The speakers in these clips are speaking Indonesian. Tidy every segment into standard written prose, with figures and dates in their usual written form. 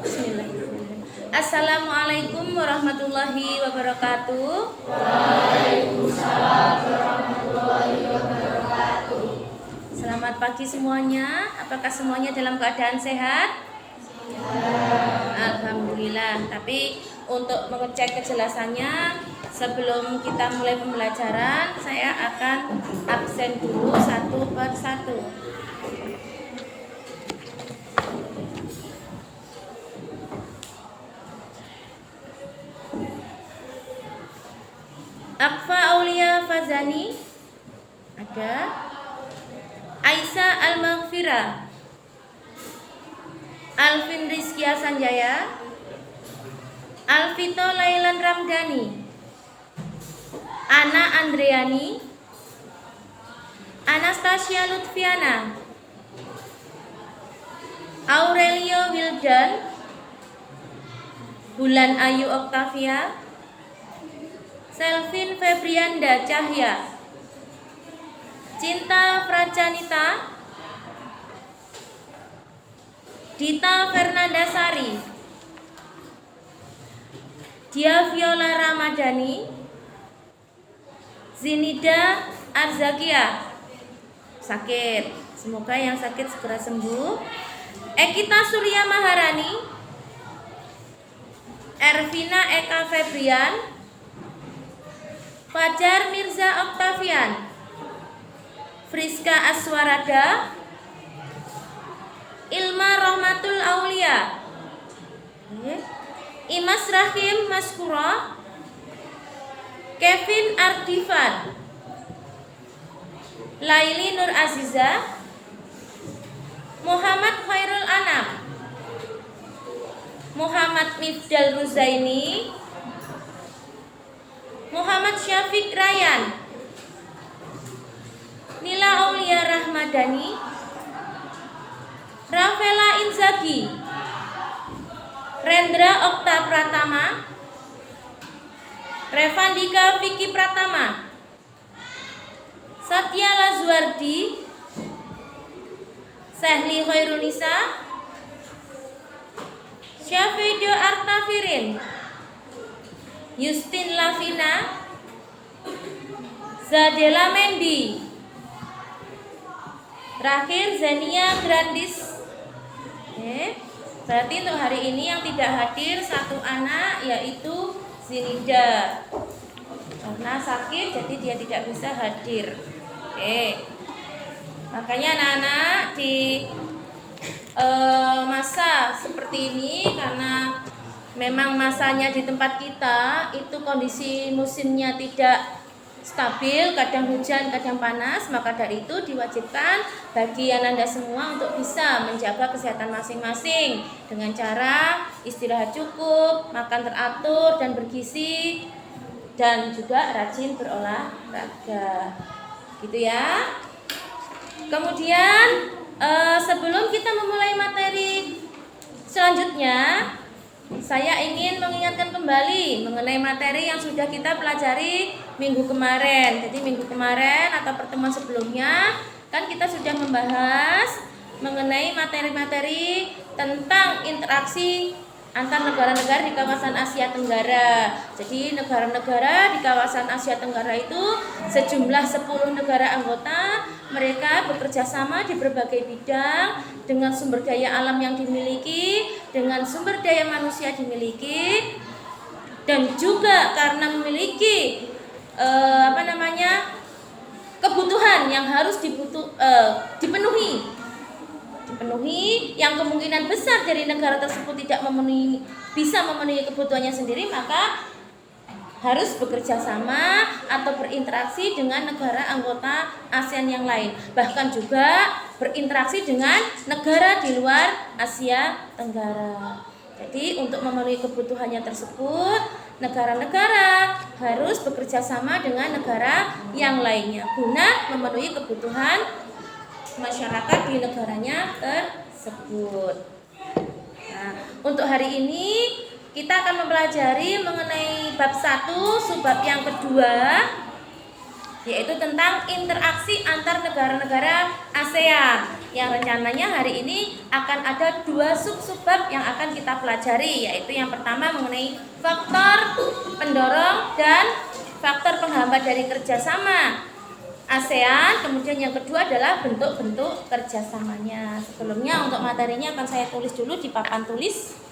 Bismillahirrahmanirrahim. Assalamualaikum warahmatullahi wabarakatuh. Waalaikumsalam warahmatullahi wabarakatuh. Selamat pagi semuanya. Apakah semuanya dalam keadaan sehat? Ya. Alhamdulillah. Tapi untuk mengecek kejelasannya, sebelum kita mulai pembelajaran, saya akan absen dulu satu per satu. Akfa Aulia Fazani ada, Aisyah Al-Maghfirah, Alvin Rizkia Sanjaya, Alvito Lailan Ramdhani, Ana Andreani, Anastasia Lutfiana, Aurelio Wildan, Bulan Ayu Oktavia, Selvin Febrianda Cahya, Cinta Prajanita, Dita Fernanda Sari, Dia Viola Ramadhani, Zinida Arzakia. Sakit, semoga yang sakit segera sembuh. Ekita Surya Maharani, Ervina Eka Febrian, Fajar Mirza Oktavian, Friska Aswarada, Ilma Rohmatul Aulia, Imas Rahim Maskura, Kevin Ardivan, Laili Nur Aziza, Muhammad Khairul Anam, Muhammad Mifdal Ruzaini, Muhammad Syafiq Ryan, Nila Aulia Rahmadani, Rafaela Inzaghi, Rendra Okta Pratama, Revandika Vicky Pratama, Satya Lazuardi, Sehli Khairunisa, Syafido Artafirin, Justin Lavina, Zadela Mendi, terakhir Zania Grandis. Berarti untuk hari ini yang tidak hadir satu anak, yaitu Zinida, karena sakit jadi dia tidak bisa hadir. Makanya anak-anak di masa seperti ini, karena memang masanya di tempat kita itu kondisi musimnya tidak stabil, kadang hujan, kadang panas, maka dari itu diwajibkan bagi Anda semua untuk bisa menjaga kesehatan masing-masing dengan cara istirahat cukup, makan teratur dan bergizi, dan juga rajin berolahraga. Gitu ya. Kemudian sebelum kita memulai materi selanjutnya, saya ingin mengingatkan kembali mengenai materi yang sudah kita pelajari minggu kemarin. Jadi minggu kemarin atau pertemuan sebelumnya kan kita sudah membahas mengenai materi-materi tentang interaksi antar negara-negara di kawasan Asia Tenggara. Jadi negara-negara di kawasan Asia Tenggara itu sejumlah 10 negara anggota. Mereka bekerja sama di berbagai bidang dengan sumber daya alam yang dimiliki, dengan sumber daya manusia dimiliki, dan juga karena memiliki kebutuhan yang harus dipenuhi, yang kemungkinan besar dari negara tersebut tidak bisa memenuhi kebutuhannya sendiri, maka harus bekerja sama atau berinteraksi dengan negara anggota ASEAN yang lain, bahkan juga berinteraksi dengan negara di luar Asia Tenggara. Jadi untuk memenuhi kebutuhannya tersebut, negara-negara harus bekerja sama dengan negara yang lainnya guna memenuhi kebutuhan masyarakat di negaranya tersebut. Nah, untuk hari ini kita akan mempelajari mengenai bab 1, subbab yang kedua, yaitu tentang interaksi antar negara-negara ASEAN. yang rencananya hari ini akan ada 2 sub-bab yang akan kita pelajari, yaitu yang pertama mengenai faktor pendorong dan faktor penghambat dari kerjasama ASEAN. Kemudian yang kedua adalah bentuk-bentuk kerjasamanya. Sebelumnya untuk materinya akan saya tulis dulu di papan tulis.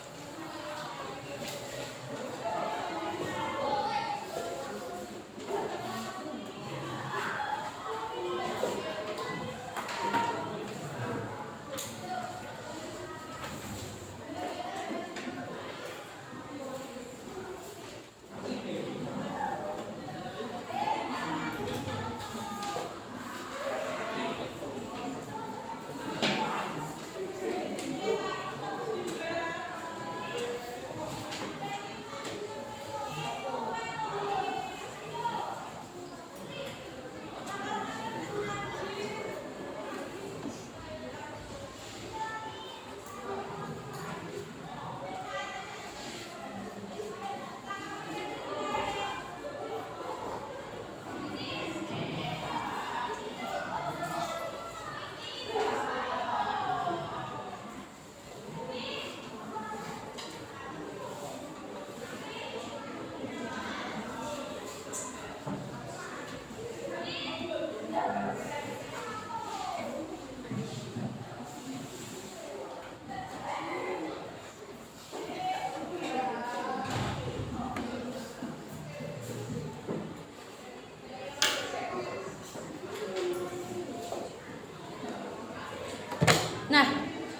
Nah,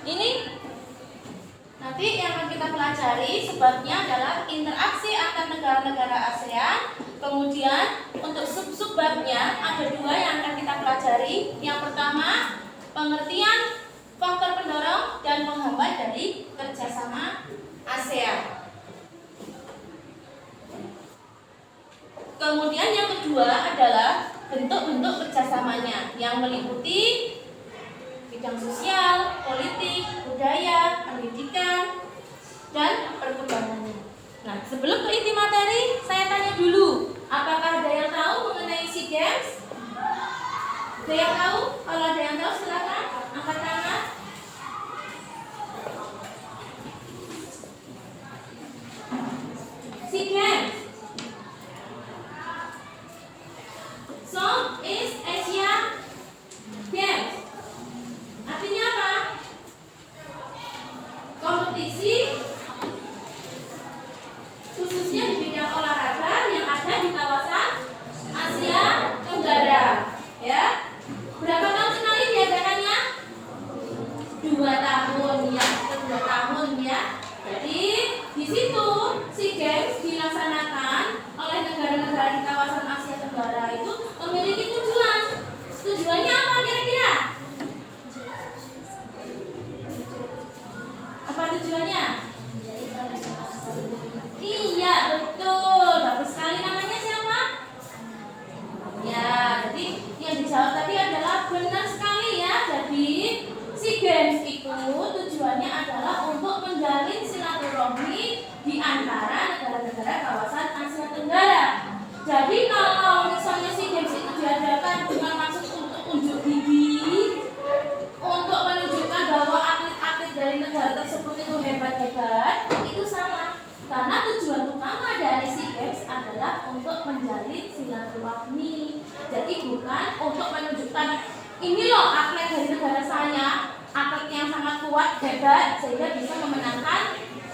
ini nanti yang akan kita pelajari sebabnya adalah interaksi antar negara-negara ASEAN. Kemudian untuk sub-subbabnya ada 2 yang akan kita pelajari. Yang pertama, pengertian faktor pendorong dan penghambat dari kerjasama ASEAN. Kemudian yang kedua adalah bentuk-bentuk kerjasamanya yang meliputi bidang sosial, politik, budaya, pendidikan, dan perkembangannya. Nah, sebelum ke inti materi, saya tanya dulu, apakah ada yang tahu mengenai SEA Games? Ada yang tahu? Kalau ada yang tahu silakan angkat tangan. SEA Games, Southeast Asia Games. Artinya apa? Kompetisi khususnya di bidang olahraga yang ada di kawasan Asia Tenggara, ya. Berapa tahun sekali diadakannya? 2 tahun ya, 2 tahun ya. Jadi di situ SEA Games dilaksanakan oleh negara-negara di kawasan Asia Tenggara itu memiliki tujuan. Tujuannya apa kira-kira? Apa tujuannya? Iya, betul. Bagus sekali. Namanya siapa? Ya, jadi yang dijawab tadi adalah benar sekali ya. Jadi SEA Games itu tujuannya adalah untuk menjalin silaturahmi di antara negara-negara kawasan Asia Tenggara. Jadi kalau misalnya SEA Games itu diadakan dengan maksud untuk unjuk gigi, untuk menunjukkan bahwa atlet-atlet dari negara tersebut itu hebat-hebat, itu salah. Karena tujuan utama dari SEA Games adalah untuk menjalin silaturahmi. Jadi bukan untuk menunjukkan ini loh atlet dari negara saya, atlet yang sangat kuat, hebat, sehingga bisa memenangkan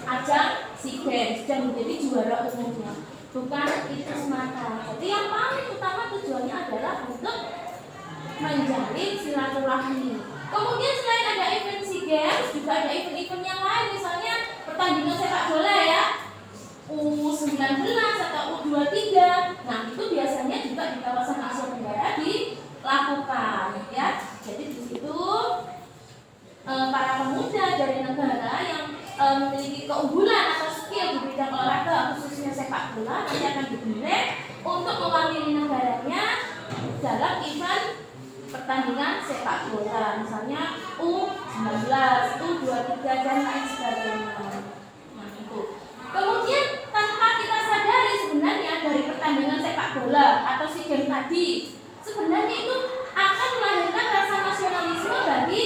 ajang SEA Games dan menjadi juara umumnya. Bukan itu semata. Jadi yang paling utama tujuannya adalah untuk menjalin silaturahmi. Kemudian selain ada event SEA Games, juga ada event-event yang lain, misalnya pertandingan sepak bola ya, U19 atau U23. Nah, itu biasanya juga di kawasan Asia Tenggara dilakukan ya. Jadi di situ para pemuda dari negara yang memiliki keunggulan atau skill di bidang olahraga khususnya sepak bola nanti akan dipilih untuk mewakili negaranya dalam event pertandingan sepak bola, misalnya U19, U23 dan lain sebagainya. Nah, itu. Kemudian tanpa kita sadari sebenarnya dari pertandingan sepak bola atau SEA Games tadi, sebenarnya itu akan melahirkan rasa nasionalisme bagi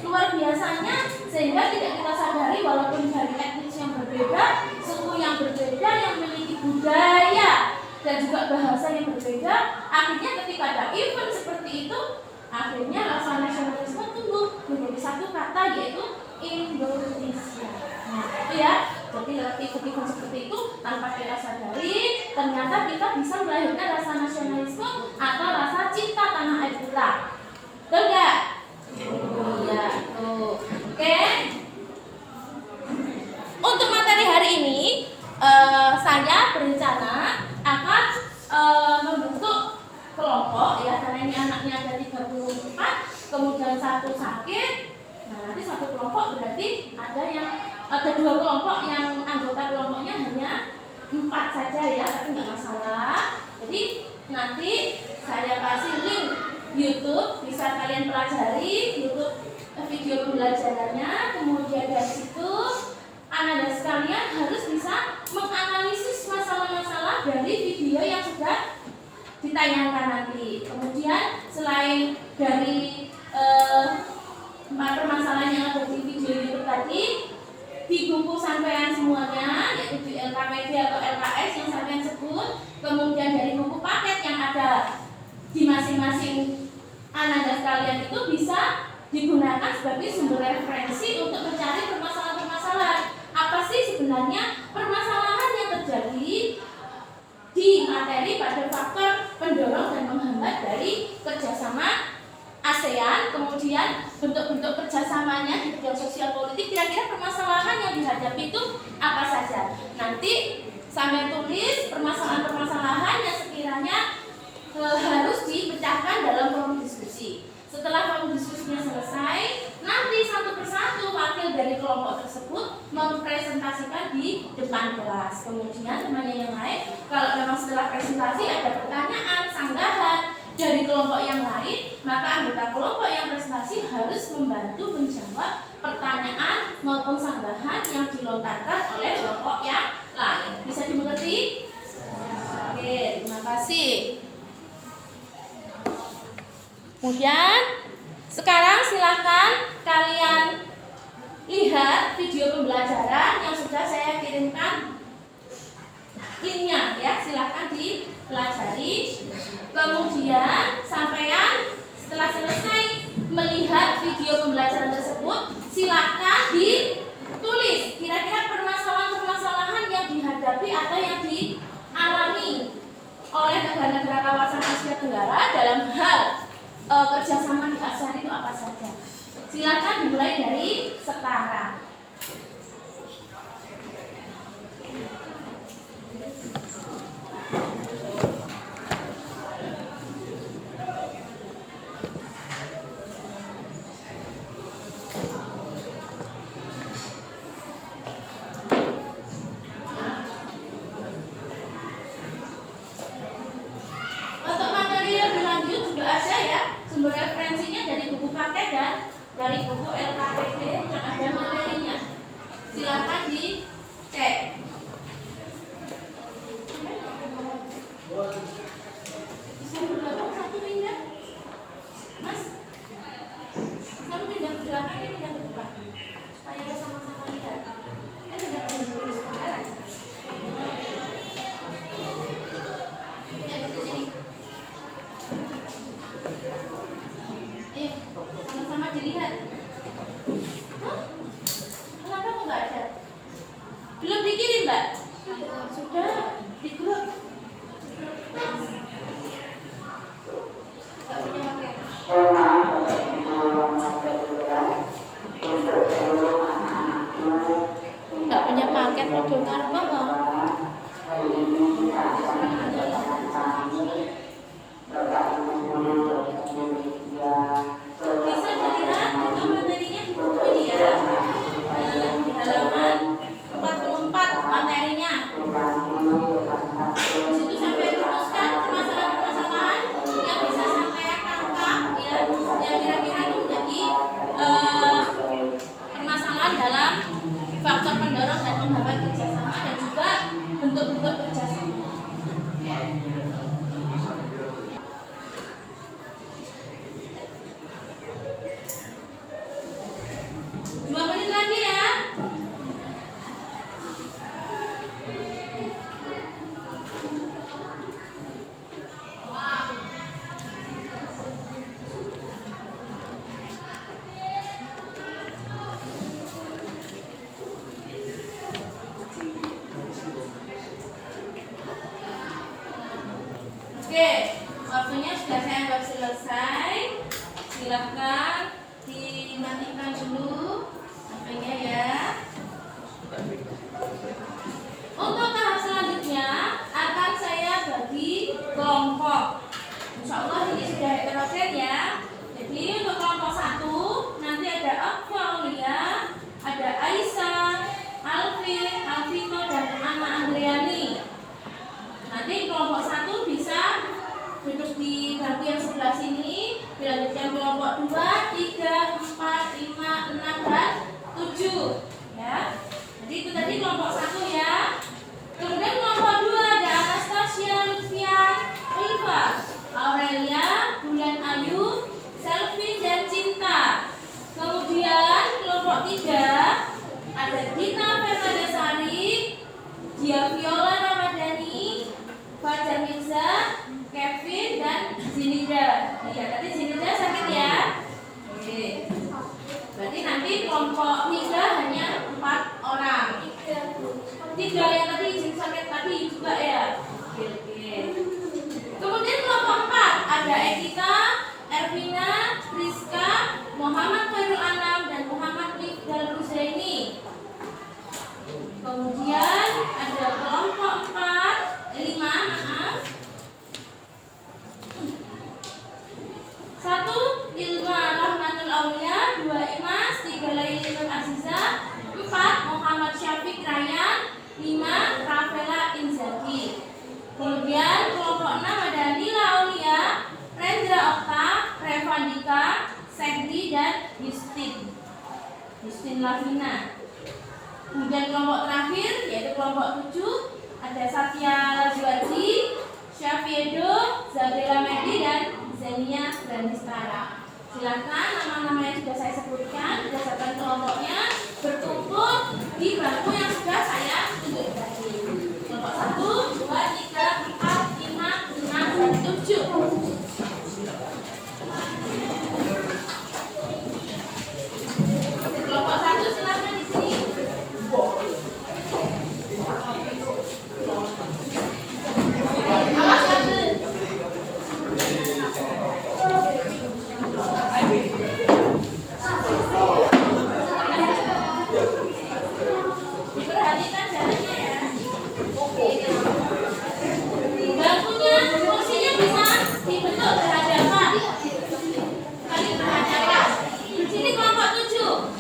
luar biasanya sehingga tidak kita sadari walaupun dari etnis yang berbeda, suku yang berbeda, yang memiliki budaya dan juga bahasa yang berbeda, akhirnya ketika ada event seperti itu, akhirnya rasa nasionalisme tumbuh menjadi satu kata, yaitu Indonesia. Nah, itu ya. Jadi lewat event seperti itu tanpa kita sadari, ternyata kita bisa melahirkan rasa nasionalisme atau rasa cinta tanah air kita. Betul nggak? Iya, tuh. Oke. Untuk materi hari ini, saya berencana akan membentuk kelompok ya, karena ini anaknya ada 34, kemudian satu sakit. Nah, nanti satu kelompok berarti ada 2 kelompok yang anggota kelompoknya hanya 4 saja ya, tapi nggak masalah. Jadi nanti saya kasih link YouTube, bisa kalian pelajari YouTube video pembelajarannya. Kemudian dari situ Anda sekalian harus bisa menganalisis masalah-masalah dari video yang sudah ditayangkan nanti. Kemudian selain dari 4 permasalahan yang ada di video YouTube tadi, di buku sampean semuanya, yaitu di LKPD atau LKS yang sampean sebut, kemudian dari buku paket yang ada di masing-masing Anda sekalian itu bisa digunakan sebagai sumber referensi untuk mencari permasalahan-permasalahan. Apa sih sebenarnya permasalahan yang terjadi di materi pada faktor pendorong dan menghambat dari kerjasama ASEAN, kemudian bentuk-bentuk kerjasamanya di bidang sosial politik, kira-kira permasalahan yang dihadapi itu apa saja. Nanti sampai tulis permasalahan-permasalahan yang sekiranya harus dipecahkan dalam forum diskusi. Setelah forum diskusinya selesai, nanti satu persatu wakil dari kelompok tersebut mempresentasikan di depan kelas. Kemudian temannya yang lain, kalau memang setelah presentasi ada pertanyaan, sanggahan dari kelompok yang lain, maka anggota kelompok yang presentasi harus membantu menjawab pertanyaan maupun sanggahan yang dilontarkan oleh kelompok yang lain. Bisa dimengerti? Oke, terima kasih. Kemudian sekarang silakan kalian lihat video pembelajaran yang sudah saya kirimkan linknya ya, silakan dipelajari. Kemudian sampean setelah selesai melihat video pembelajaran tersebut, silakan ditulis kira-kira permasalahan-permasalahan yang dihadapi atau yang dialami oleh negara-negara kawasan Asia Tenggara dalam hal kerjasama di ASEAN itu apa saja. Silakan dimulai dari sekarang. Untuk materi lebih lanjut juga ada ya, sumber referensinya dari buku paket dan dari buku LKPD yang ada materinya. Silakan dicek. Bisa bergabung satu pindah, Mas. Satu pindah ke belakang, ini pindah ke depan, supaya sama-sama lihat. Tidak perlu sekarang. Sama-sama dilihat. Hah? Kenapa kok nggak ada? Belum dikirim, Mbak? Sudah di grup. Nggak punya paket. Nggak punya paket modul karma kok. Bisa dilihat itu materinya di buku ini ya, di halaman 44 materinya. Di situ sampai rumuskan permasalahan-permasalahan yang bisa sampai tangkap ya, yang kira-kira itu menjadi permasalahan dalam faktor pendorong dan menghambat kerjasama dan juga silahkan dimatikan dulu HP-nya ya. Untuk tahap selanjutnya akan saya bagi kelompok. Insya Allah ini sudah heterogen ya. Jadi untuk kelompok 1 nanti ada Akfa Aulia, ada Aisyah, Alvin, Alvino dan Anna Andriani. Nanti kelompok 1 bisa duduk di bangku yang sebelah sini. Dilanjutkan kelompok 2, 3, 4, 5, 6 dan 7 ya. Jadi itu tadi kelompok 1 ya. Kemudian kelompok 2 ada Anastasia, Lutfian, Ulfa, Aurelia, Bulan Ayu, Selvi dan Cinta. Kemudian kelompok 3 ada Gita Fernandesari, Dia Viola Ramadhani, Fajar Mirza, Kevin dan Zinida. Iya, tadi Zinida sakit ya. Oke. Berarti nanti kelompok 3 hanya 4 orang. 3 yang tadi izin sakit tadi juga ya. Oke. Kemudian kelompok 4 ada Ekita, Ervina, Rizka, Muhammad Khairul Anam dan Muhammad Iqbal Ruzaini. Kemudian ada kelompok 5 maaf. 1 Ilma Rahmatul Aulia, 2 Imas, 3 Lailul Aziza, 4 Muhammad Syafiq Ryan, 5 Rafaela Inzaghi. Kemudian kelompok 6 ada Nila Aulia, Rendra Okta, Revandika, Sekdi dan Justin Lavina. Kemudian kelompok terakhir yaitu kelompok 7 ada Satya Lajuardi, Syafiedo, Zabela Medi dan Zenia Brandistara. Silakan nama-nama yang sudah saya sebutkan berdasarkan kelompoknya berkumpul di bangku yang sudah saya tunjuk tadi. Kelompok 1, 2, 3, 4, 5, 6 dan 7. Kelompok 1 silakan di sini. Awas kabel. Diperhatikan jalannya ya. Bangkunya, kursinya bisa dibentuk berhadapan. Saling berhadapan. Sini kelompok 7.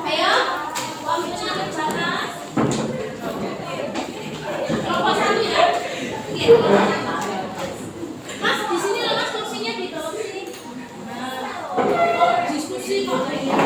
Ayo, waktunya terbatas. Kelompok 1 ya. Oke. Mas, di sini loh Mas, kursinya di bawah sini. Nah, diskusi kok kayak gini.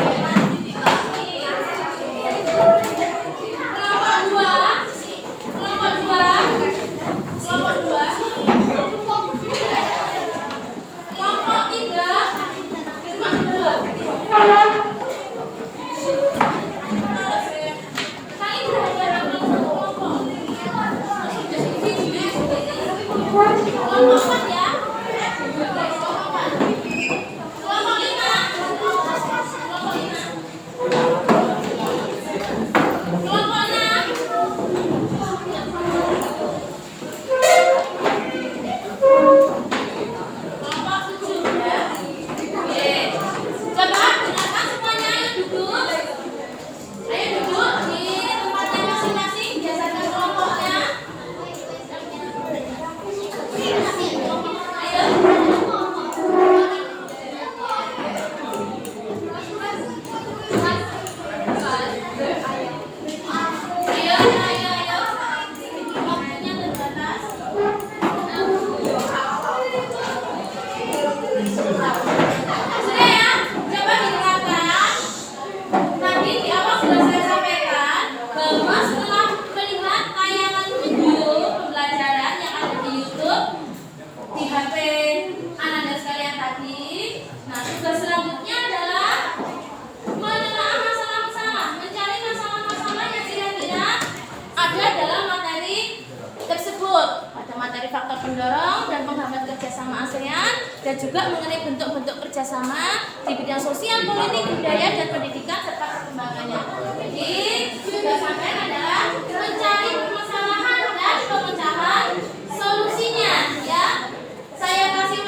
dan juga mengenai bentuk-bentuk kerjasama di bidang sosial, politik, budaya, dan pendidikan serta perkembangannya. Jadi sudah sampai adalah mencari permasalahan dan pemecahan solusinya. Ya, saya kasih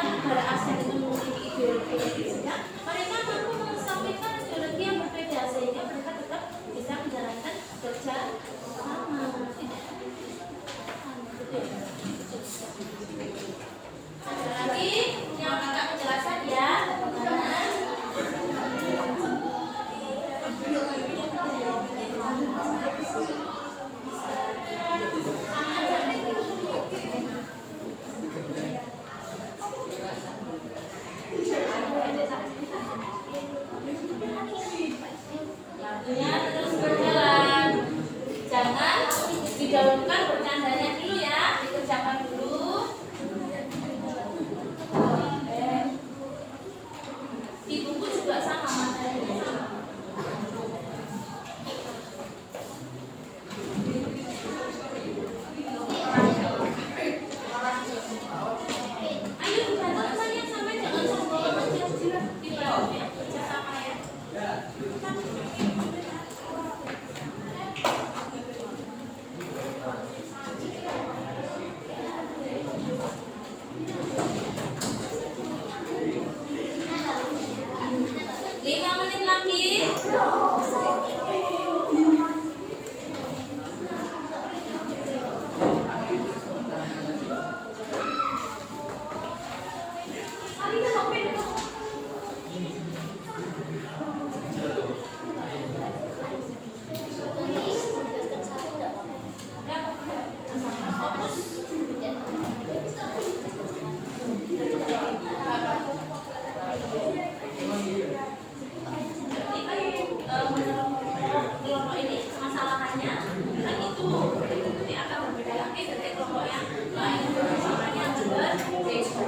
karena negara ASEAN itu memiliki ideologi yang berbeda, mereka mampu mengesampingkan ideologi yang berbeda sehingga mereka tetap bisa menjalankan kerja sama. Ada lagi yang kakak penjelasan ya, teman-teman. Waktunya terus berjalan. Jangan didahulukan bercandanya dulu ya, dikerjakan dulu. Di buku juga sama materinya. Ayo dibantu temannya sampai jangan sombong aja di bawah ya, kerja sama ya. Lima menit lagi. Kelompok ini masalahannya kan itu nanti akan berbeda lagi dari kelompok yang lain. Masalahnya berbeda.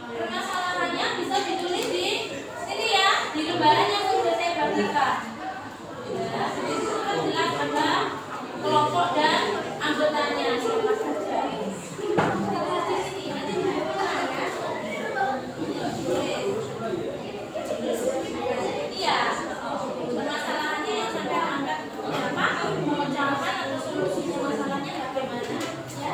Permasalahannya bisa ditulis di sini ya, di lembaran yang sudah saya bagikan. Ya, di situ jelas ada kelompok dan anggotanya siapa saja. Ditulis di sini, nanti di depan ya. Iya, permasalahannya yang sampai angkat apa? Jawaban atau solusinya masalahnya bagaimana? Ya.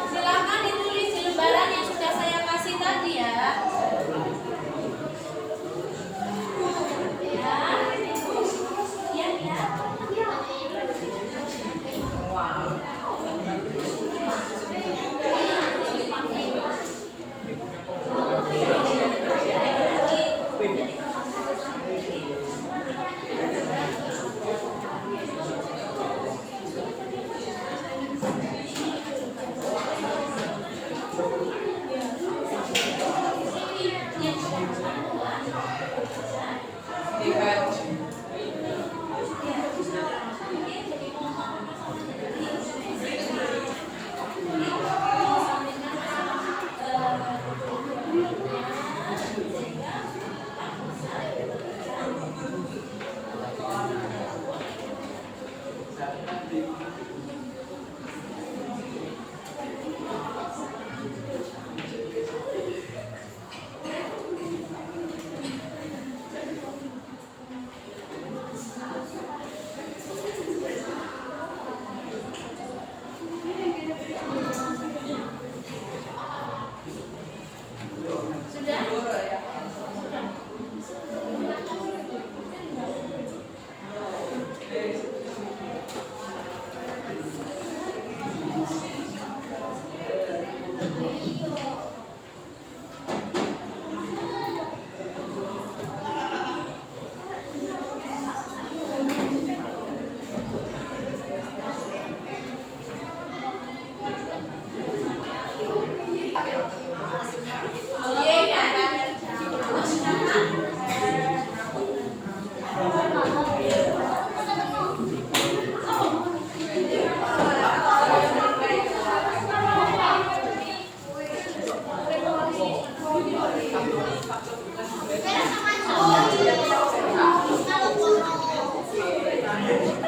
Silakan ditulis di lembaran yang sudah saya kasih tadi ya. Ya.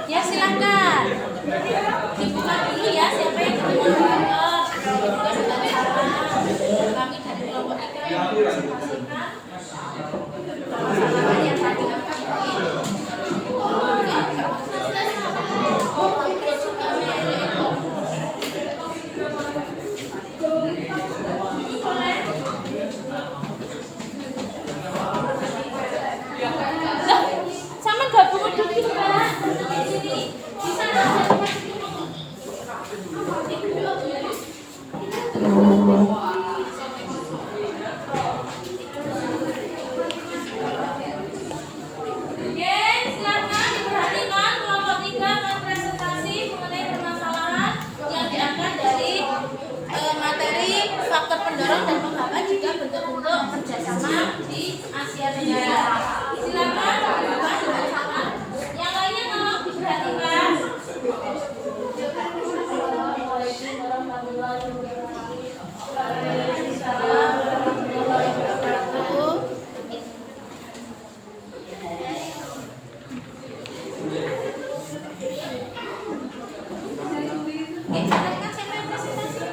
Ya silakan dibuka dulu ya, siapa yang mau menonton. Kami dari kelompok 3 yang mempresentasikan permasalahan yang tadi angkat ini. Sama gabung dulu Mbak. Di sana ada silakan diperhatikan kelompok 3 akan presentasi mengenai permasalahan yang diangkat dari materi faktor pendorong dan penghambat jika bentuk-bentuk kerjasama di Asia Tenggara. Silakan dibuka bersama. Yang lainnya tolong diperhatikan. Assalamualaikum warahmatullahi wabarakatuh. Silakan siapa yang presentasi?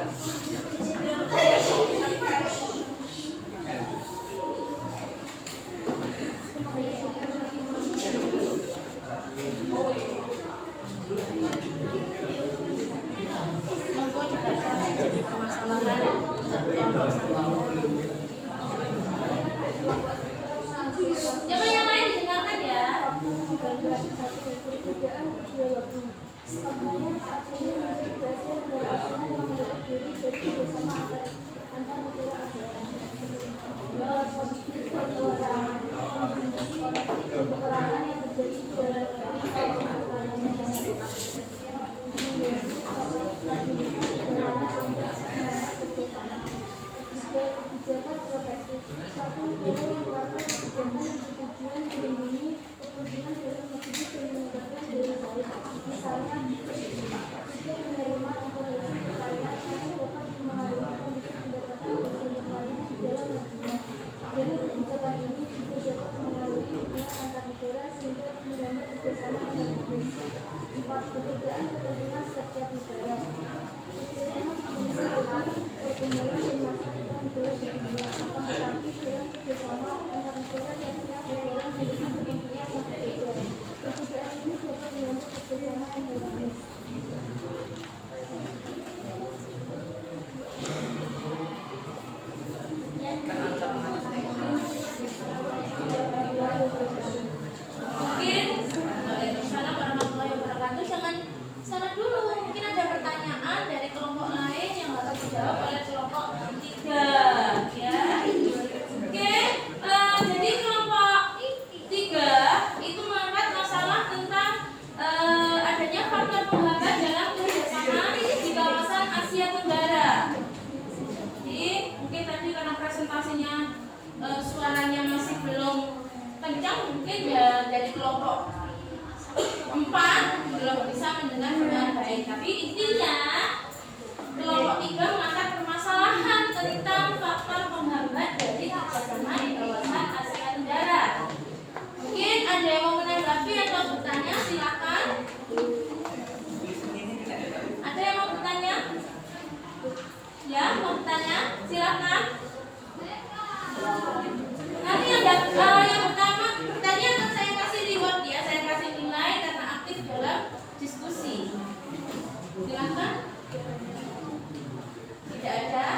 Coba yang lain didengarkan ya. Mungkin Waalaikumsalam warahmatullahi wabarakatuh. Jangan sana dulu. Mungkin ada pertanyaan dari kelompok lain yang harus dijawab oleh kelompok 3 ya. Oke, jadi kelompok 3 itu mengangkat masalah tentang adanya faktor penghambat dalam kerjasama di kawasan Asia Tenggara. Jadi mungkin tadi karena presentasinya suaranya masih belum kencang, mungkin ya dari kelompok 4 belum bisa mendengar dengan baik. Tapi intinya kelompok 3 mengangkat permasalahan tentang faktor penghambat dari kerjasama di kawasan Asia Tenggara. Mungkin ada yang mau menanggapi atau bertanya, silakan. Ada yang mau bertanya? Ya, mau bertanya? Silakan. Nanti yang pertama bertanya akan saya kasih reward ya, saya kasih nilai karena aktif dalam diskusi. Silakan. Tidak ada.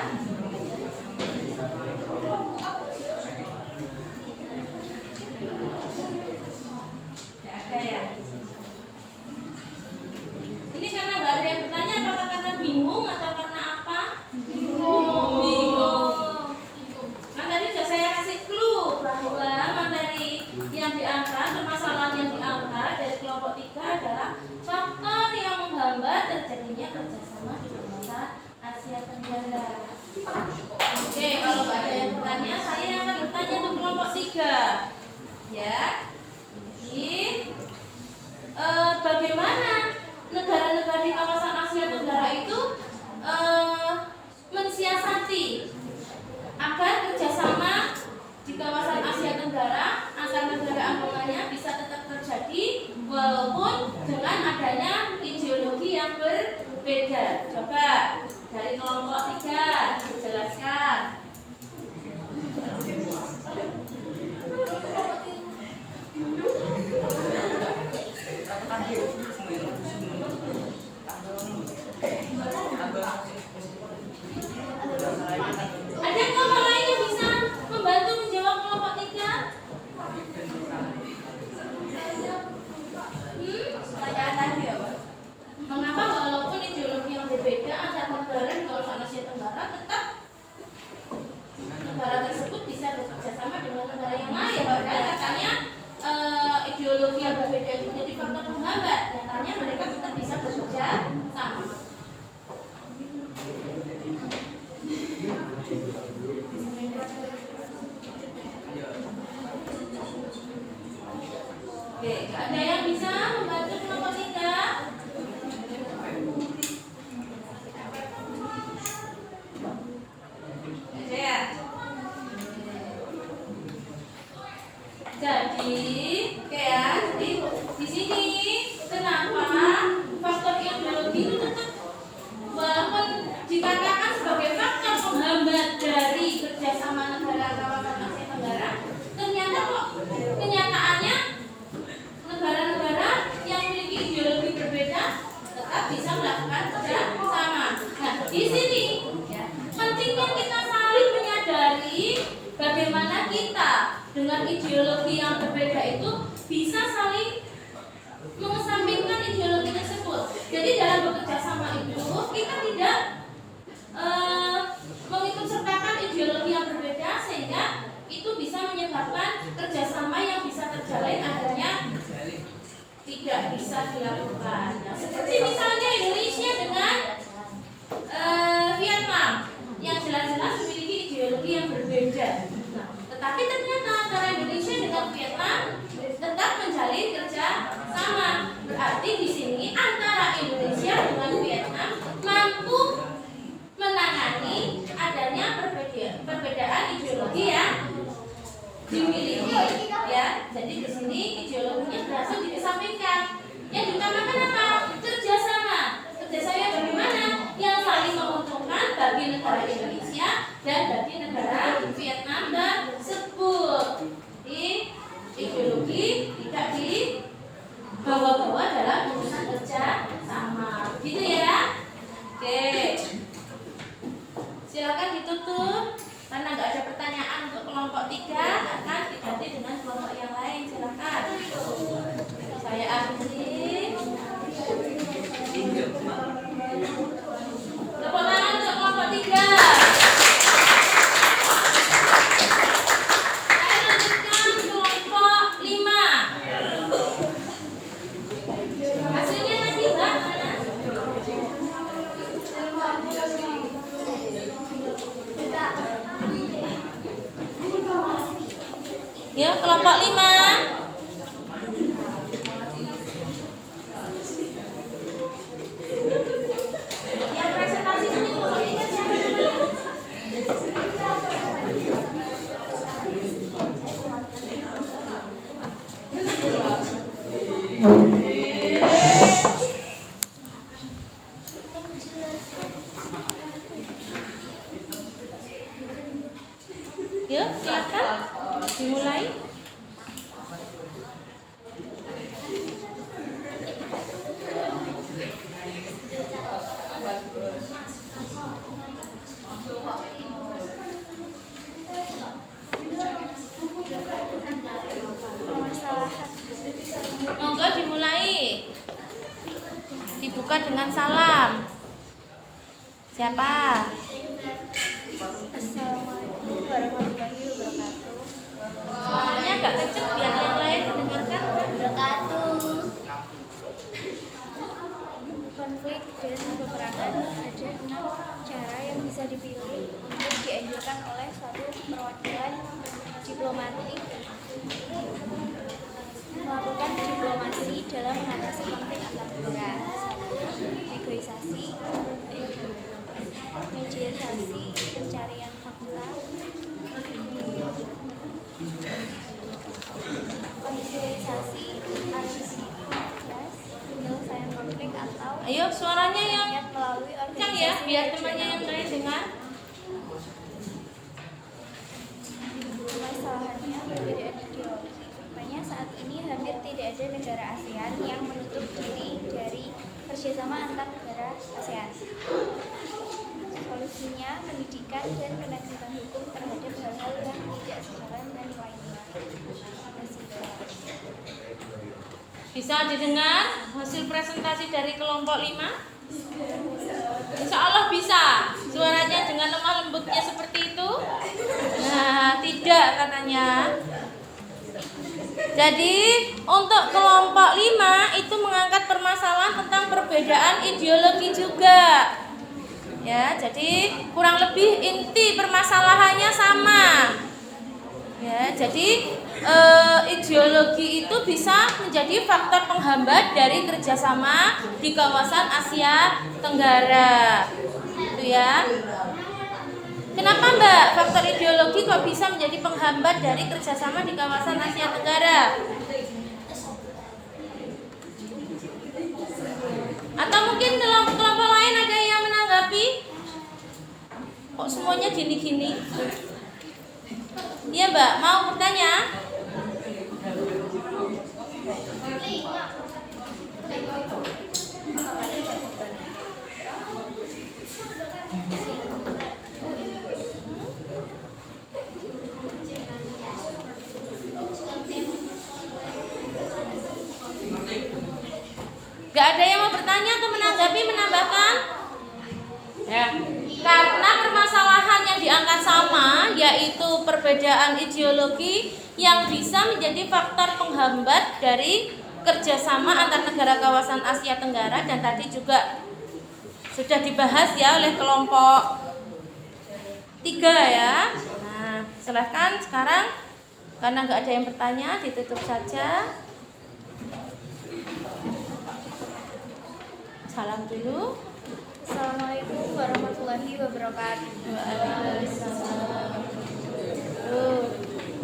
Tidak ada ya. Ini karena nggak ada yang bertanya, apakah karena bingung atau karena apa? Bingung. ya. Jadi bagaimana negara-negara di kawasan Asia Tenggara itu mensiasati agar kerjasama di kawasan Asia Tenggara antar negara anggotanya bisa tetap terjadi walaupun dengan adanya ideologi yang berbeda. Coba dari kelompok 3 dijelaskan. Ada kelompok lain yang bisa membantu menjawab kelompok 3? Pertanyaan tadi apa? Mengapa walaupun ideologi yang berbeda antar negara di kawasan Asia Tenggara tetap negara tersebut bisa bekerja sama dengan negara yang lain? Padahal katanya ideologi yang berbeda itu jadi faktor penghambat. Nyatanya mereka tetap bisa bekerja sama. Oke, ada yang bisa membantu kelompok 3? Jadi, oke ya. Jadi di sini kenapa faktor ideologi itu tetap walaupun dikatakan sebagai faktor penghambat dari kerjasama negara kawasan Asia Tenggara, ternyata kok kenyataannya negara-negara yang memiliki ideologi berbeda tetap bisa melakukan kerja sama. Nah, di sini ya, pentingnya kita saling menyadari bagaimana kita dengan ideologi yang berbeda itu bisa saling mengesampingkan ideologi tersebut. Jadi dalam bekerja sama itu kita tidak mengikut sertakan ideologi yang berbeda sehingga itu bisa menyebabkan kerjasama yang bisa terjalin akhirnya tidak bisa dilakukan. Nah, seperti misalnya Indonesia dengan Vietnam yang jelas-jelas memiliki ideologi yang berbeda. Nah, tetapi ternyata antara Indonesia dengan Vietnam tetap menjalin kerja sama. Berarti di sini antara Indonesia dengan Vietnam mampu menangani adanya perbedaan ideologi yang dimiliki, ya. Jadi di sini ideologinya berhasil dikesampingkan. Yang diutamakan apa? Kerjasama. Kerjasama bagaimana? Yang saling menguntungkan bagi negara Indonesia dan bagi negara Vietnam tersebut. Di ideologi tidak dibawa-bawa dalam urusan kerja sama. Gitu ya. Oke. Silakan ditutup. Karena nggak ada pertanyaan untuk kelompok 3, akan diganti dengan kelompok yang lain. Silakan. Saya akhiri. Tepuk tangan untuk kelompok 3. Saya lanjutkan kelompok 5. Hasilnya tadi Mbak mana? Ya, kelompok 5. Yang presentasi ini kelompok 3 siapa dulu? Yuk, silakan dimulai. Monggo dimulai. Dibuka dengan salam. Siapa? Assalamualaikum warahmatullahi wabarakatuh. Suaranya agak kecil biar yang lain mendengarkan. Konflik dan peperangan ada 6 cara yang bisa dipilih untuk dianjurkan oleh suatu perwakilan diplomatik negara. 1. Negosiasi, mediasi, pencarian fakta, konsilisasi, argumentasi, penyelesaian konflik atau Ayo suaranya yang melalui kencang ya, organisasi biar temannya yang lain dengar. Masalahnya perbedaan ideologi. Rupanya saat ini hampir tidak ada negara ASEAN yang menutup diri dari kerjasama antar negara ASEAN. Solusinya pendidikan dan penegakan hukum terhadap hal-hal yang tidak sejalan dan nilai-nilai. Bisa didengar hasil presentasi dari kelompok 5? Insya Allah bisa. Suaranya dengan lemah lembutnya seperti itu? Nah, tidak katanya. Jadi untuk kelompok 5 itu mengangkat permasalahan tentang perbedaan ideologi juga. Ya, jadi kurang lebih inti permasalahannya sama. Ya, jadi ideologi itu bisa menjadi faktor penghambat dari kerjasama di kawasan Asia Tenggara. Itu ya. Kenapa Mbak faktor ideologi kok bisa menjadi penghambat dari kerjasama di kawasan Asia Tenggara? Atau mungkin kelompok lain ada yang menanggapi? Kok semuanya gini-gini? Iya Mbak, mau bertanya? Gak ada yang mau bertanya atau menanggapi, menambahkan? Ya. Karena permasalahan yang diangkat sama, yaitu perbedaan ideologi yang bisa menjadi faktor penghambat dari kerjasama antar negara kawasan Asia Tenggara, dan tadi juga sudah dibahas ya oleh kelompok 3 ya. Nah, silahkan sekarang, karena nggak ada yang bertanya, ditutup saja. Salam dulu. Assalamualaikum warahmatullahi wabarakatuh. Waalaikumsalam.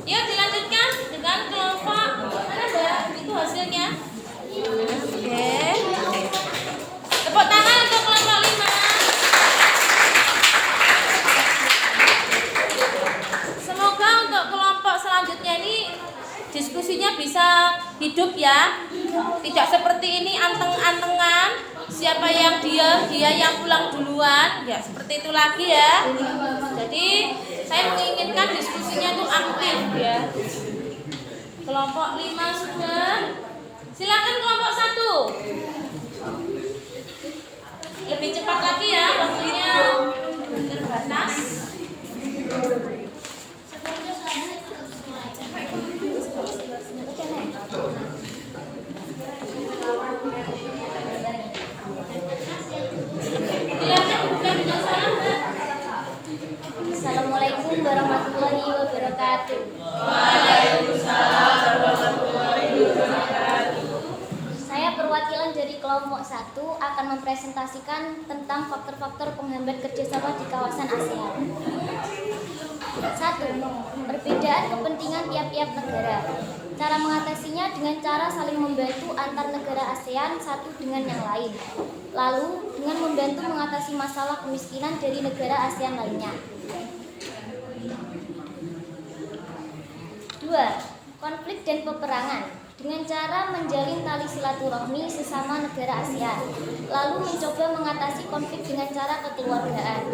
Yuk dilanjutkan dengan kelompok mana Mbak? Itu hasilnya. Oke. Tepuk tangan untuk kelompok 5. Semoga untuk kelompok selanjutnya ini diskusinya bisa hidup ya. Tidak seperti ini anteng-antengan. Siapa yang dia yang pulang duluan, ya seperti itu lagi ya. Jadi saya menginginkan diskusinya itu aktif ya. Kelompok 5 sudah. Silakan kelompok 1. Lebih cepat lagi ya, waktunya terbatas. Assalamualaikum warahmatullahi wabarakatuh. Waalaikumsalam warahmatullahi wabarakatuh. Saya perwakilan dari kelompok 1 akan mempresentasikan tentang faktor-faktor penghambat kerjasama di kawasan ASEAN. 1. Perbedaan kepentingan tiap-tiap negara. Cara mengatasinya dengan cara saling membantu antar negara ASEAN satu dengan yang lain. Lalu dengan membantu mengatasi masalah kemiskinan dari negara ASEAN lainnya. 2. Konflik dan peperangan. Dengan cara menjalin tali silaturahmi sesama negara ASEAN, lalu mencoba mengatasi konflik dengan cara kekeluargaan.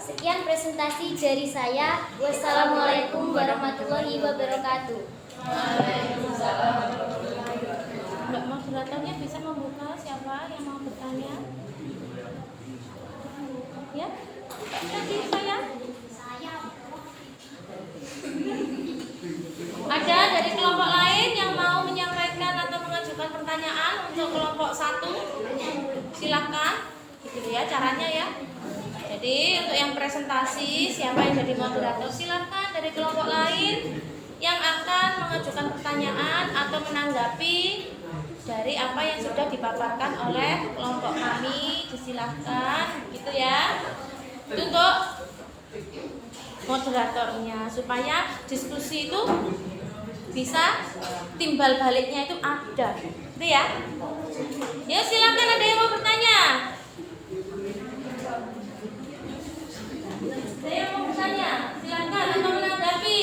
Sekian presentasi dari saya. Wassalamualaikum warahmatullahi wabarakatuh. Mbak moderatornya bisa membuka siapa yang mau bertanya? Ya? Tadi saya. Ada dari kelompok lain yang mau menyampaikan atau mengajukan pertanyaan untuk kelompok 1? Silahkan. Gitu ya caranya ya. Jadi untuk yang presentasi, siapa yang jadi moderator silahkan dari kelompok lain yang akan mengajukan pertanyaan atau menanggapi dari apa yang sudah dipaparkan oleh kelompok kami, disilahkan gitu ya. Itu untuk moderatornya supaya diskusi itu bisa timbal baliknya itu ada, gitu ya. Ya silakan, ada yang mau bertanya? Ada yang mau bertanya? Silakan atau menanggapi.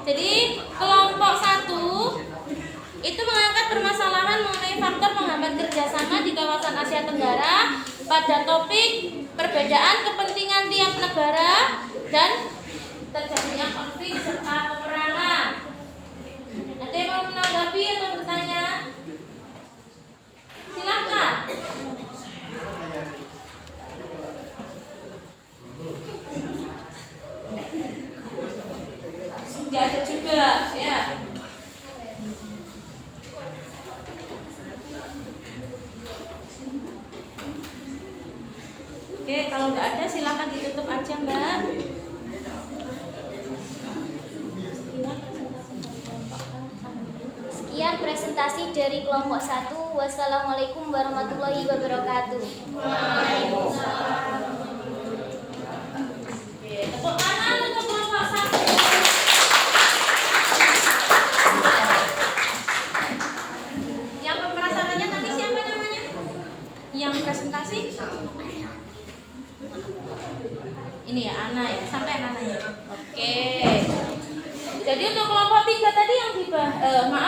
Jadi kelompok 1 itu mengangkat permasalahan mengenai faktor menghambat kerjasama di kawasan Asia Tenggara pada topik perbedaan kepentingan tiap negara dan terjadinya konflik serta peperangan. Ada yang mau menanggapi atau bertanya? Silakan. Tidak ada juga, ya. Oke, kalau nggak ada silakan ditutup aja, Mbak. Sekian presentasi dari kelompok 1. Wassalamualaikum warahmatullahi wabarakatuh. Oke, tepuk tangan untuk kelompok 1. Yang pemerasannya tadi siapa namanya? Yang presentasi? Ini ya, Ana ya, sampai Ananya. Oke. Jadi untuk kelompok 3 tadi yang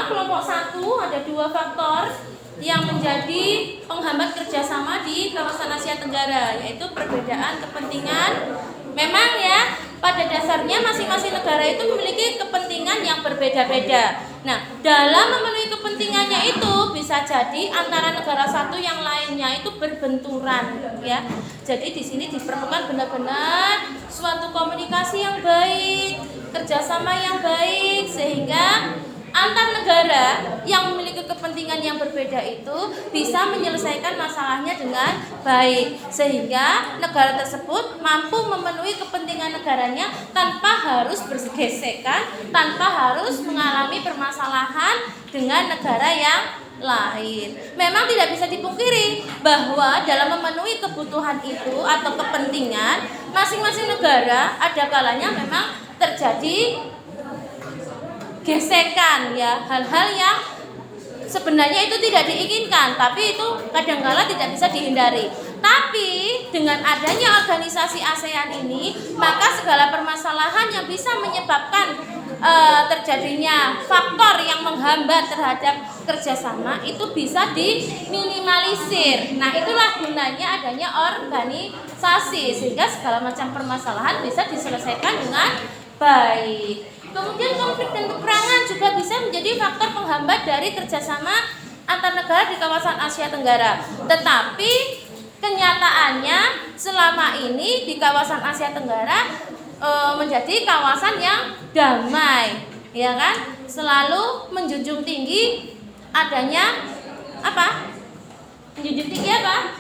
kelompok 1 ada 2 faktor yang menjadi penghambat kerjasama di kawasan Asia Tenggara, yaitu perbedaan kepentingan. Memang ya, pada dasarnya masing-masing negara itu memiliki kepentingan yang berbeda-beda. Nah, dalam memenuhi kepentingannya itu bisa jadi antara negara satu yang lainnya itu berbenturan, ya. Jadi di sini diperlukan benar-benar suatu komunikasi yang baik, kerjasama yang baik, sehingga antar negara yang memiliki kepentingan yang berbeda itu bisa menyelesaikan masalahnya dengan baik, sehingga negara tersebut mampu memenuhi kepentingan negaranya tanpa harus bergesekan, tanpa harus mengalami permasalahan dengan negara yang lain. Memang tidak bisa dipungkiri bahwa dalam memenuhi kebutuhan itu atau kepentingan masing-masing negara ada kalanya memang terjadi gesekan, ya, hal-hal yang sebenarnya itu tidak diinginkan, tapi itu kadangkala tidak bisa dihindari. Tapi dengan adanya organisasi ASEAN ini, maka segala permasalahan yang bisa menyebabkan terjadinya faktor yang menghambat terhadap kerjasama itu bisa diminimalisir. Nah, itulah gunanya adanya organisasi, sehingga segala macam permasalahan bisa diselesaikan dengan baik. Kemudian konflik dan peperangan juga bisa menjadi faktor penghambat dari kerjasama antar negara di kawasan Asia Tenggara. Tetapi kenyataannya selama ini di kawasan Asia Tenggara menjadi kawasan yang damai, ya kan? Selalu menjunjung tinggi adanya apa? Menjunjung tinggi apa?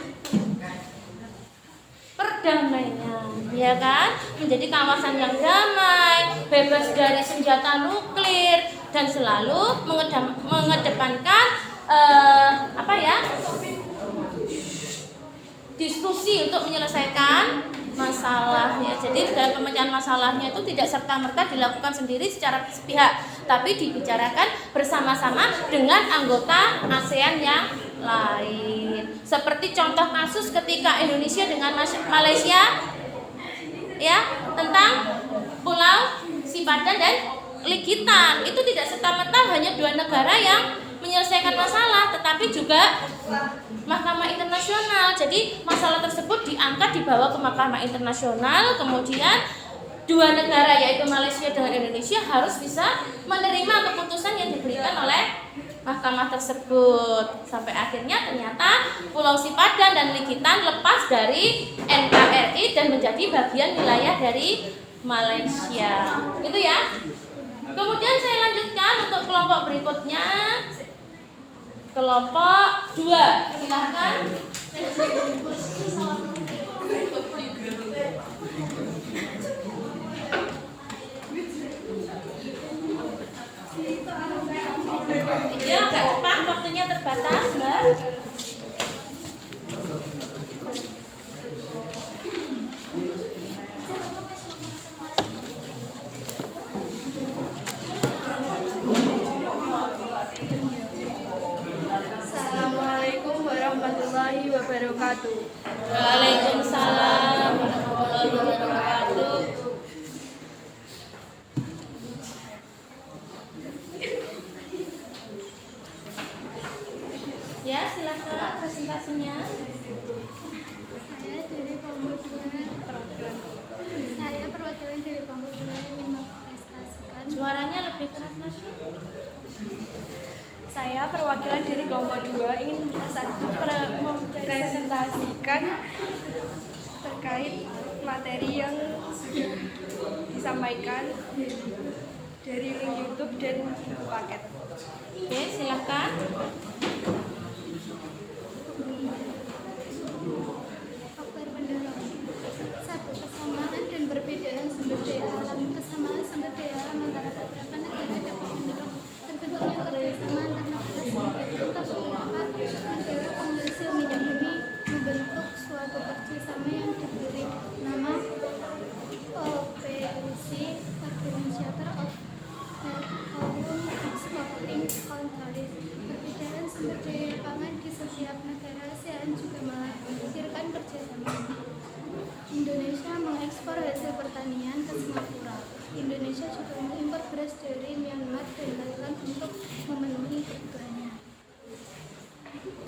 Perdamaian, ya kan? Menjadi kawasan yang damai, bebas dari senjata nuklir, dan selalu mengedepankan diskusi untuk menyelesaikan masalah, ya. Jadi dalam pemecahan masalahnya itu tidak serta-merta dilakukan sendiri secara sepihak, tapi dibicarakan bersama-sama dengan anggota ASEAN yang lain. Seperti contoh kasus ketika Indonesia dengan Malaysia, ya, tentang Pulau Sipadan dan Likitan, itu tidak serta-merta hanya dua negara yang menyelesaikan masalah, tetapi juga Mahkamah Internasional. Jadi masalah tersebut diangkat, dibawa ke Mahkamah Internasional, kemudian dua negara yaitu Malaysia dengan Indonesia harus bisa menerima keputusan yang diberikan oleh mahkamah tersebut. Sampai akhirnya ternyata Pulau Sipadan dan Likitan lepas dari NKRI dan menjadi bagian wilayah dari Malaysia. Itu ya. Kemudian saya lanjutkan untuk kelompok berikutnya. Kelompok 2, silahkan. wabarakatuh. Waalaikumsalam warahmatullahi wabarakatuh. Ya, silakan presentasinya. Saya dari kelompok 2. Saya perwakilan dari kelompok 2 yang ingin mempresentasikan. Suaranya lebih keras lagi. Saya perwakilan dari kelompok 2 ingin mempresentasikan terkait materi yang sudah disampaikan dari link YouTube dan buku paket. Oke, silakan. Faktor pendorong. 1. Kesamaan dan perbedaan sumber daya alam. Kesamaan sumber daya alam antara beberapa negara dapat mendorong terbentuknya kerjasama antar negara sebagai contoh beberapa negara penghasil minyak bumi membentuk suatu kerjasama yang diberi nama OPEC, Organization of Petroleum Exporting Countries. Perbedaan sumber daya pangan di setiap negara ASEAN juga melahirkan kerjasama. Indonesia mengekspor hasil pertanian ke Singapura. Indonesia juga mengimpor beras dari Myanmar dan Thailand untuk memenuhi kebutuhannya.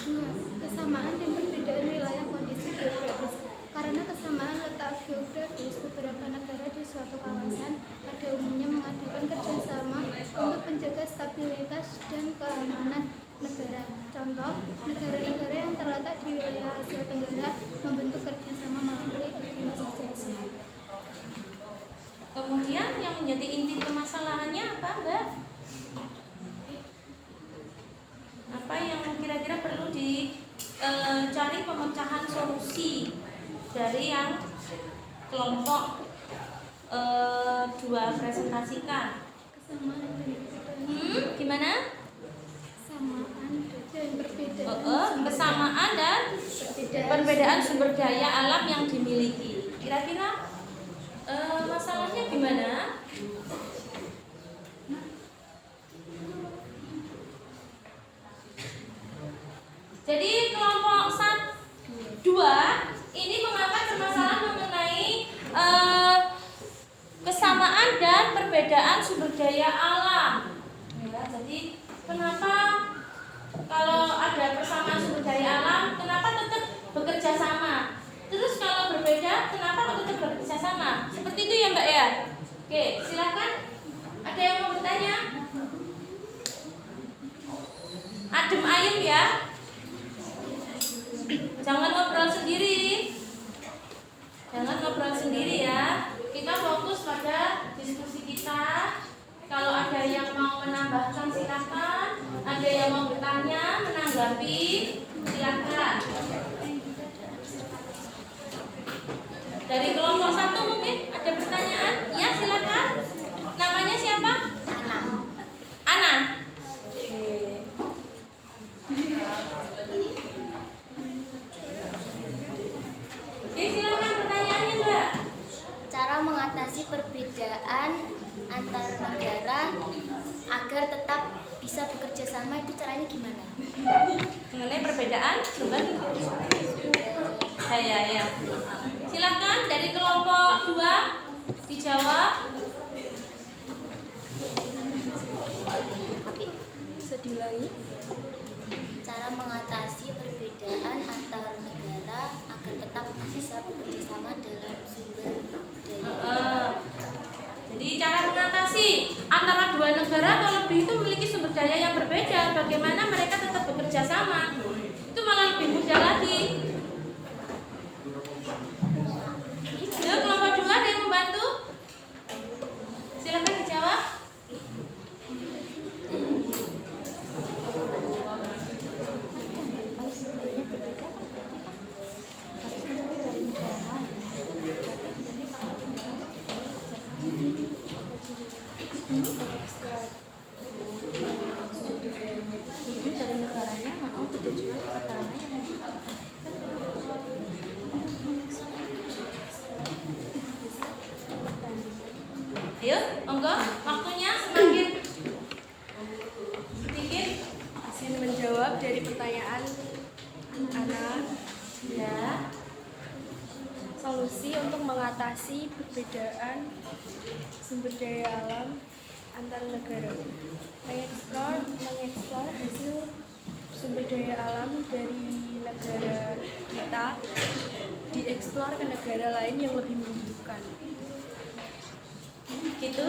2. Kesamaan dan perbedaan wilayah kondisi geografis. Karena kesamaan letak geografis, beberapa negara di suatu kawasan pada umumnya mengadakan kerjasama untuk menjaga stabilitas dan keamanan negara. Contoh, negara-negara yang terletak di wilayah Asia Tenggara membentuk kerjasama melalui organisasi. Kemudian yang menjadi inti permasalahannya apa, Mbak? Apa yang kira-kira perlu dicari pemecahan solusi dari yang kelompok 2 presentasikan? Kesamaan dan perbedaan. Gimana? Kesamaan dan perbedaan. Kesamaan dan perbedaan sumber daya alam yang dimiliki. Kira-kira masalahnya gimana? Jadi kelompok 2 ini mengangkat permasalahan mengenai kesamaan dan perbedaan sumber daya alam. Ya, jadi kenapa kalau ada persamaan sumber daya alam, kenapa tetap bekerja sama? Terus kalau berbeda, kenapa tetap bekerja sama? Seperti itu ya, Mbak ya? Oke, silakan. Ada yang mau bertanya? Adem ayem ya. Jangan ngobrol sendiri. Jangan ngobrol sendiri ya. Kita fokus pada diskusi kita. Kalau ada yang mau menambahkan silakan. Ada yang mau bertanya, menanggapi, silakan. Dari kelompok 1 mungkin ada pertanyaan? Ya, silakan. Namanya siapa? Ana. Oke, silakan pertanyaannya, Mbak. Cara mengatasi perbedaan antar negara agar tetap bisa bekerja sama itu caranya gimana? Mengenai perbedaan sumber daya ya. Silakan dari kelompok 2 dijawab. Bisa diulangi? Cara mengatasi perbedaan antar negara agar tetap bisa bekerja sama dalam sumber daya. Jadi cara mengatasi antara 2 negara atau lebih itu memiliki sumber daya yang berbeda, bagaimana mereka tetap bekerja sama, itu malah lebih mudah lagi. Ya, kelompok 2 ada yang membantu? Silakan dijawab. Ayo, monggo, waktunya semakin sedikit. Izin menjawab dari pertanyaan Ana. Ya. solusi untuk mengatasi perbedaan sumber daya alam antar negara. Mengeksplor hasil sumber daya alam dari negara kita dieksplor ke negara lain yang lebih membutuhkan. Gitu.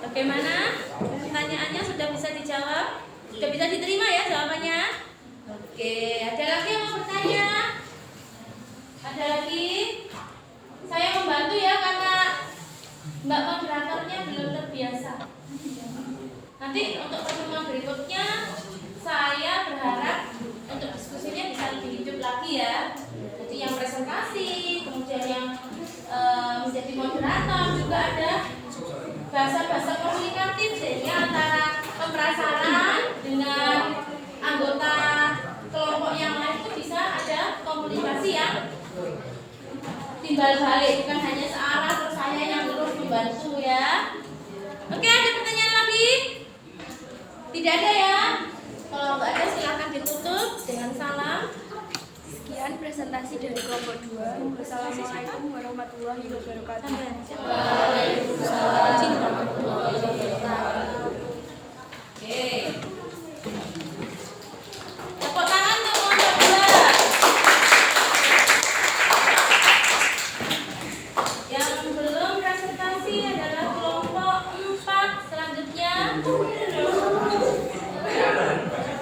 Bagaimana? Pertanyaannya sudah bisa dijawab? Sudah bisa diterima ya jawabannya? Oke, ada lagi yang mau bertanya? Ada lagi? Saya membantu ya karena Mbak moderatornya belum terbiasa. Nanti untuk pertemuan berikutnya saya berharap untuk diskusinya bisa lebih hidup lagi ya. Jadi yang presentasi, kemudian yang menjadi moderator juga ada bahasa-bahasa komunikatif sehingga antara pemerasaran dengan anggota kelompok yang lain itu bisa ada komunikasi yang timbal balik, bukan hanya searah terus saya yang terus membantu ya. Oke, ada pertanyaan lagi? Tidak ada ya? Kalau nggak ada silakan ditutup dengan salam. Sekian presentasi dari kelompok 2. Wassalamualaikum warahmatullahi wabarakatuh. Oke. Tepuk tangan untuk kelompok 2. Yang belum presentasi adalah kelompok 4. Selanjutnya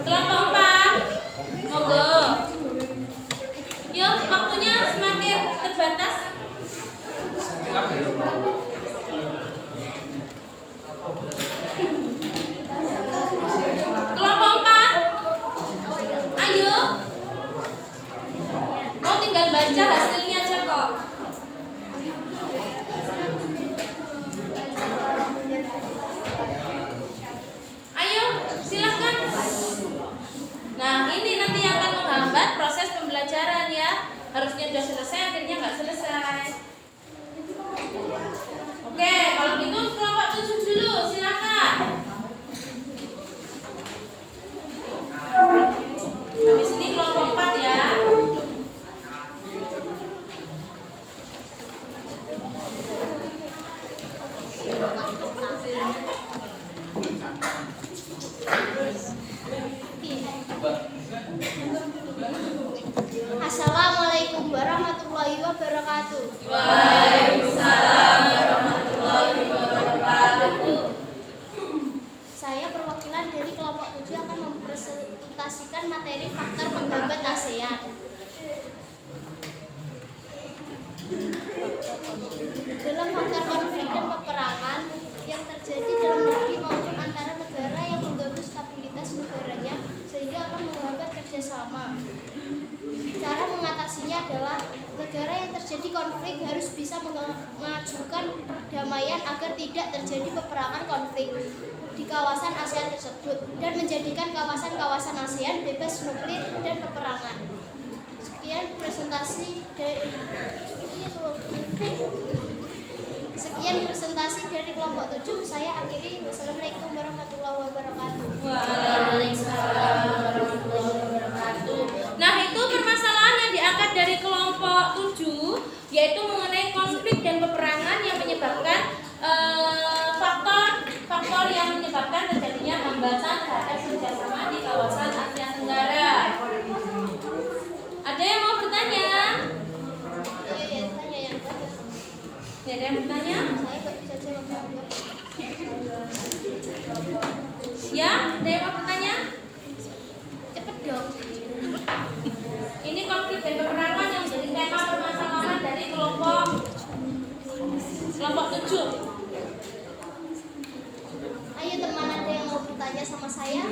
kelompok 4. Monggo. Yuk, waktunya semakin terbatas. Kelompok 4. Ayo. Mau tinggal baca hasilnya aja kok. Ayo, silakan. Nah, ini nanti yang akan menghambat proses pembelajaran ya. Harusnya sudah selesai, akhirnya nggak selesai. Oke, kalau gitu kelompok 7 dulu, silakan. Habis ini kelompok 4 ya. Assalamualaikum warahmatullahi wabarakatuh. Waalaikumsalam warahmatullahi wabarakatuh. Saya perwakilan dari kelompok 7 akan mempresentasikan materi faktor penghambat ASEAN. Dalam faktor konflik dan peperangan yang terjadi dalam negeri maupun antara negara yang mengganggu stabilitas negaranya sehingga akan menghambat kerjasama. Cara mengatasinya adalah negara yang terjadi konflik harus bisa mengajukan perdamaian agar tidak terjadi peperangan konflik di kawasan ASEAN tersebut dan menjadikan kawasan-kawasan ASEAN bebas nuklir dan peperangan. Sekian presentasi dari kelompok 7. Saya akhiri. Wassalamualaikum warahmatullahi wabarakatuh. Waalaikumsalam warahmatullahi wabarakatuh. Nah, itu permasalahan yang diangkat dari kelompok 7 yaitu mengenai konflik dan peperangan yang menyebabkan faktor yang menyebabkan terjadinya hambatan terhadap kerjasama di kawasan Asia Tenggara. Ada yang mau bertanya? Ada yang bertanya? Saya nggak bisa jawab. Ya, ada yang mau bertanya? Cepet dong. Ini konflik dan peperangan yang menjadi tema permasalahan dari kelompok 7. Ayo teman, ada yang mau bertanya sama saya?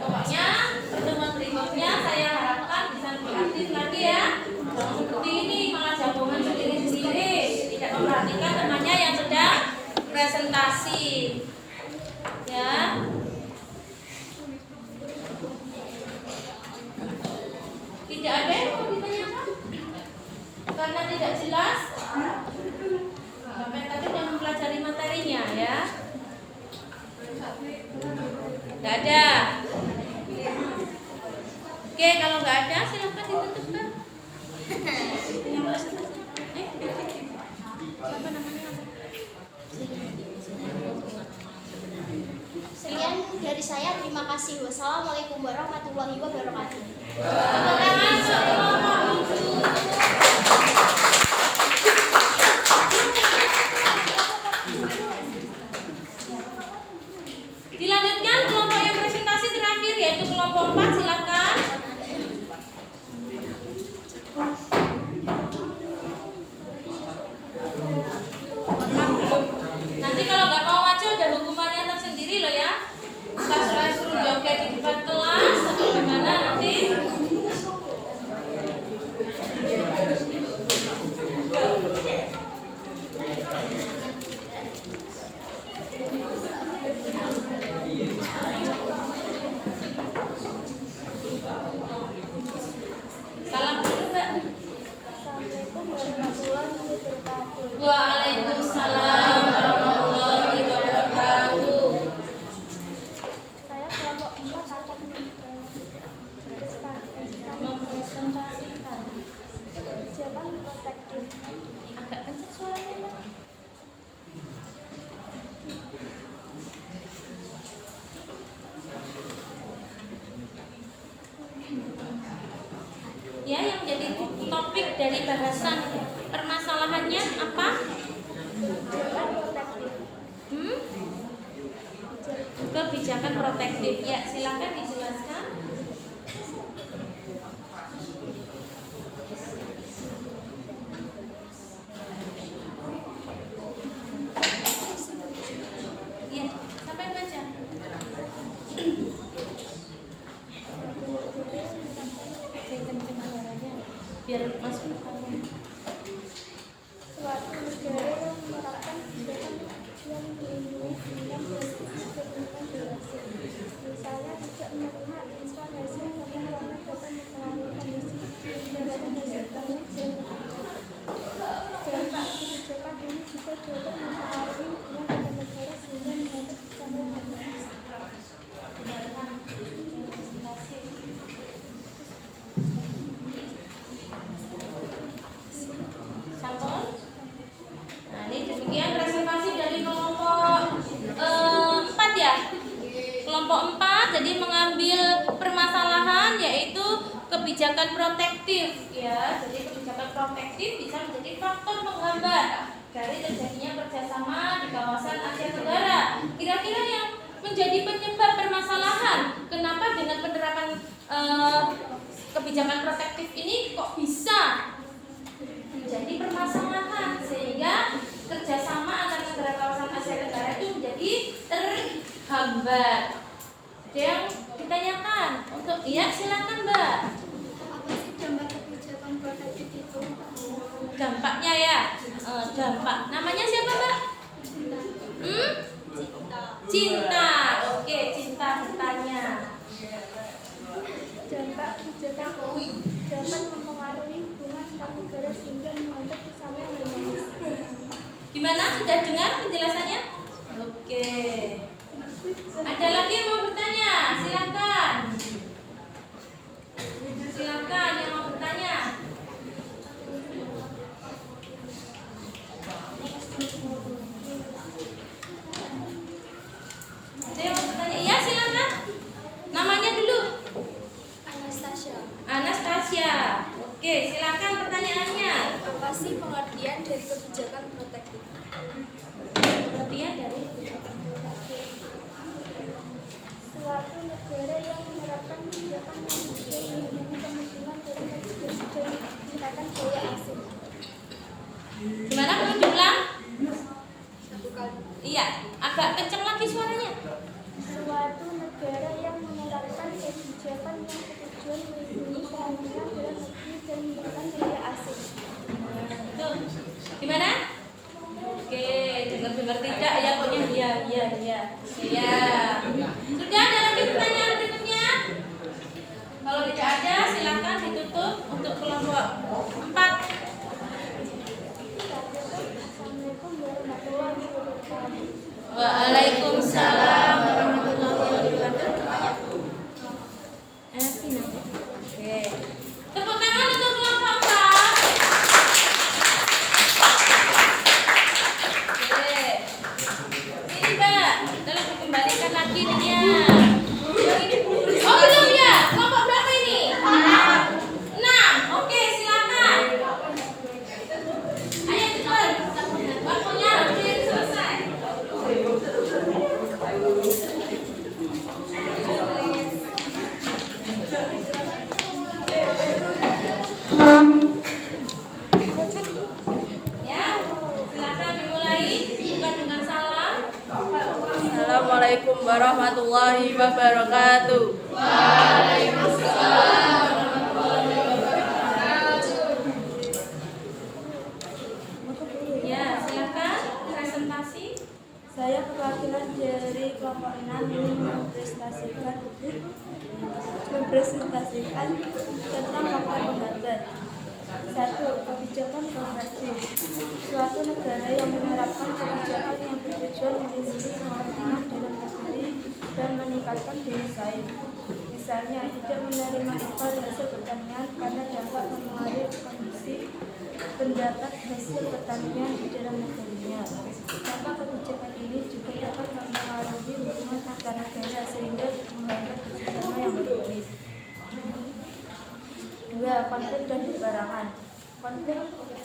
Pokoknya pertemuan berikutnya saya harapkan bisa lebih aktif lagi ya. Jangan seperti ini malah jagongan sendiri-sendiri, tidak memperhatikan temannya yang sedang presentasi. Ya. Tidak ada yang mau ditanyakan? Karena tidak jelas. Sampai tadi sudah mempelajari materinya ya. Tidak ada. Oke. Oke, kalau nggak ada silahkan ditutup Mbak. Siapa namanya? Sekian dari saya, terima kasih. Wassalamualaikum warahmatullahi wabarakatuh. Dilanjutkan kelompok yang presentasi terakhir yaitu kelompok 4, silakan. Nanti kalau nggak mau maju ada hukumannya tersendiri loh ya. Saya suruh joget di depan kelas atau gimana nanti. Salam dulu Mbak. Waalaikumsalam warahmatullahi wabarakatuh. Saya kelompok 4 akan Mempresentasikan kebijakan protektif. agak kencang suaranya Mbak. Ya, yang jadi topik dari bahasan permasalahannya apa? Kebijakan protektif. Kebijakan protektif. Ya, silakan dijelaskan. Ya, sampai baca. Biar masuk. Suatu negara yang menerapkan kebijakan yang melindungi dengan posisi kepentingan durasi. Misalnya tidak menerima impor hasil karena dapat mempengaruhi kondisi pendapatan hasil panen dampak kebijakan ini juga dapat mempengaruhi hubungan antar negara sehingga menghambat kesamanya harmonis. Sampel. Nah, ini demikian presentasi dari kelompok 4 ya. Kelompok 4 jadi mengambil permasalahan yaitu kebijakan protektif ya. Jadi kebijakan protektif bisa menjadi faktor penghambat dari terjadinya kerjasama di kawasan Asia Tenggara. Kira-kira yang menjadi penyebab permasalahan kenapa dengan penerapan kebijakan protektif ini kok bisa menjadi permasalahan sehingga kerjasama antar negara kawasan Asia Tenggara itu menjadi terhambat. Ada yang ditanyakan untuk iya silakan Mbak. Apa sih dampak kebijakan protektif itu? Dampaknya ya, dampak. Namanya siapa Mbak? Cinta. Oke, Cinta bertanya. Dampak kebijakan dapat mempengaruhi hubungan antar negara sehingga menghambat kesamanya harmonis. Gimana? Sudah dengar penjelasannya? Oke. Ada lagi yang mau bertanya? Silakan. Silakan yang mau bertanya. Ada yang mau bertanya? Iya, silakan. Namanya dulu. Anastasia. Oke, silakan pertanyaannya. Apa sih pengertian dari kebijakan protektif? Pengertian dari kebijakan protektif. Suatu negara yang menerapkan kebijakan yang melindungi kepentingan dari kebijakan biaya asing. Gimana perlu diulang? Satu kali. Iya, agak kencang lagi suaranya. Suatu negara yang menerapkan kebijakan yang bertujuan melindungi kepentingan dalam negeri dan menekan biaya asing. Tuh. Gimana? Oke, dengar-dengar tidak ya pokoknya iya. Iya. Sudah ada lagi pertanyaan berikutnya? warahmatullahi wabarakatuh. Ya, silakan presentasi. Saya perwakilan dari kelompok 6 ini mempresentasikan tentang faktor penghambat. 1. Kebijakan progresif. Suatu negara yang menerapkan kebijakan yang bertujuan melindungi kepentingan dalam negeri dan meningkatkan daya saing. Misalnya, tidak menerima impor hasil pertanian karena dapat mempengaruhi kondisi pendapat hasil pertanian di dalam negerinya. Maka kebijakan ini juga dapat mempengaruhi hubungan antar negara sehingga menghambat kerjasama yang baik. 2. Konflik dan peperangan.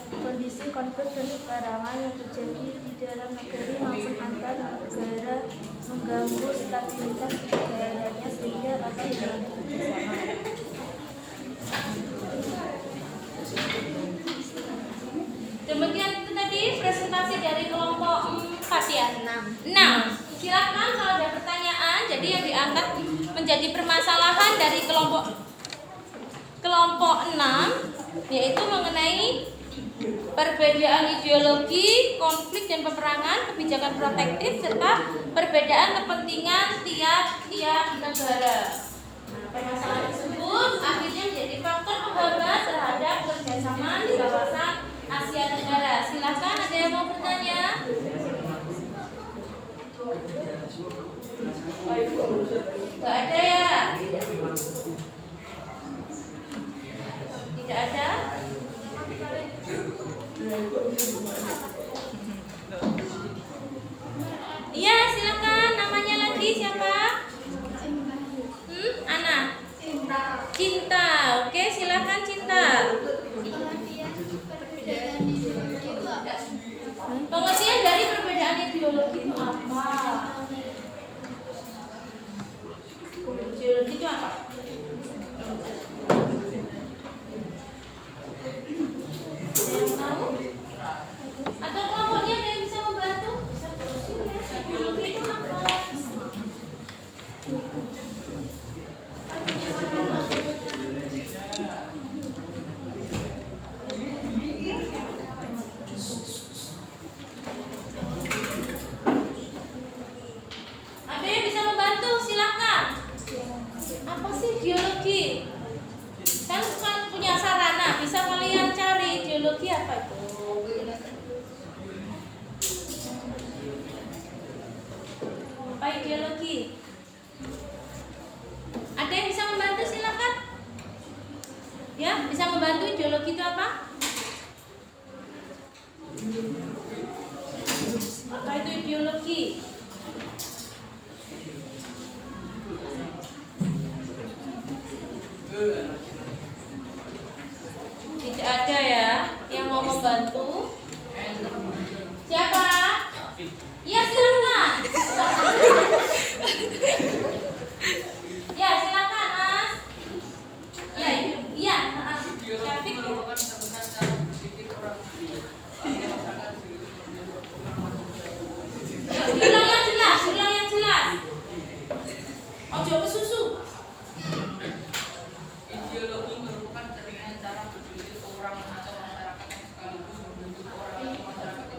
Kondisi konflik dan peperangan yang terjadi di dalam negeri maupun antar negara mengganggu stabilitas negaranya sehingga akan mengganggu kerjasama. Demikian itu tadi presentasi dari kelompok 4 ya. 6. Silakan kalau ada pertanyaan. Jadi yang diangkat menjadi permasalahan dari kelompok 6 yaitu mengenai perbedaan ideologi, konflik dan peperangan, kebijakan protektif serta perbedaan kepentingan tiap-tiap negara. Nah, permasalahan tersebut akhirnya menjadi faktor penghambat terhadap kerjasama di kawasan Asia Tenggara. Silakan, ada yang mau bertanya? Gak ada ya? Tidak ada? Iya, silakan. Namanya lagi siapa? Ana. Cinta. Oke, silakan Cinta. Pengertian dari perbedaan ideologi itu apa? Ideologi itu apa? Yang tahu? Atau kelompoknya ada yang bisa membantu? Ideologi itu apa? Ada yang bisa membantu? Silakan. Apa sih ideologi? Kan punya sarana, bisa kalian cari ideologi apa itu? Apa ideologi? Ada yang bisa membantu? Silakan. Ya, bisa membantu ideologi itu apa? Apa itu ideologi? Tidak ada ya yang mau membantu. Siapa? Ya silakan. Ya silakan Mas. Ya iya. Syafiq. Ulang yang jelas, ulang yang jelas. Ojo ke susu. Ideologi merupakan jaringan cara berpikir seorang atau masyarakat yang sekaligus membentuk orang atau masyarakat itu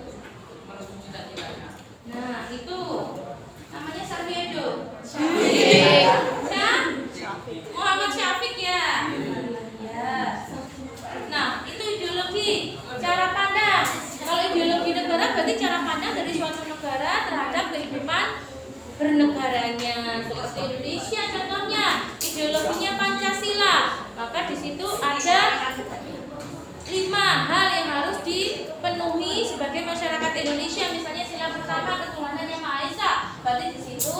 menuju cita-citanya. Nah, itu namanya Sarmiedo. Muhammad Syafiq ya. Ya. Nah, itu ideologi, cara pandang. Kalau ideologi negara berarti cara pandang dari suatu negara terhadap kehidupan bernegaranya. Seperti Indonesia contohnya, ideologinya Pancasila. Maka di situ ada 5 hal yang harus dipenuhi sebagai masyarakat Indonesia. Misalnya sila pertama ketuhanan yang Maha Esa. Berarti di situ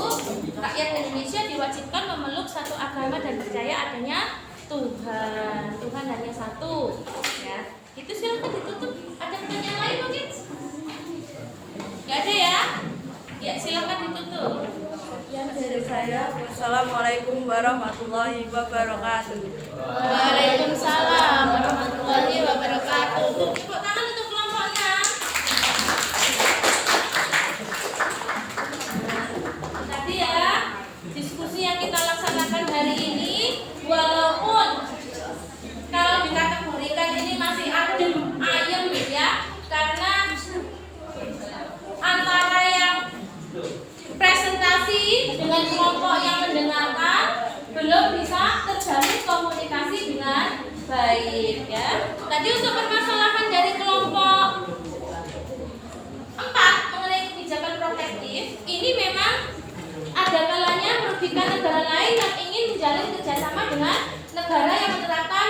rakyat Indonesia diwajibkan memeluk satu agama dan percaya adanya Tuhan. Tuhan hanya satu. Ya, itu silakan ditutup. Ada pertanyaan lain mungkin? Gak ada ya? Ya silakan ditutup. Sekian dari saya. Wassalamualaikum warahmatullahi wabarakatuh. Waalaikumsalam warahmatullahi wabarakatuh. Tepuk tangan untuk kelompoknya. Tadi ya, dengan kelompok yang mendengarkan, belum bisa terjalin komunikasi dengan baik ya. Tadi untuk permasalahan dari kelompok 4 mengenai kebijakan protektif, ini memang ada kalanya merugikan negara lain yang ingin menjalin kerjasama dengan negara yang menerapkan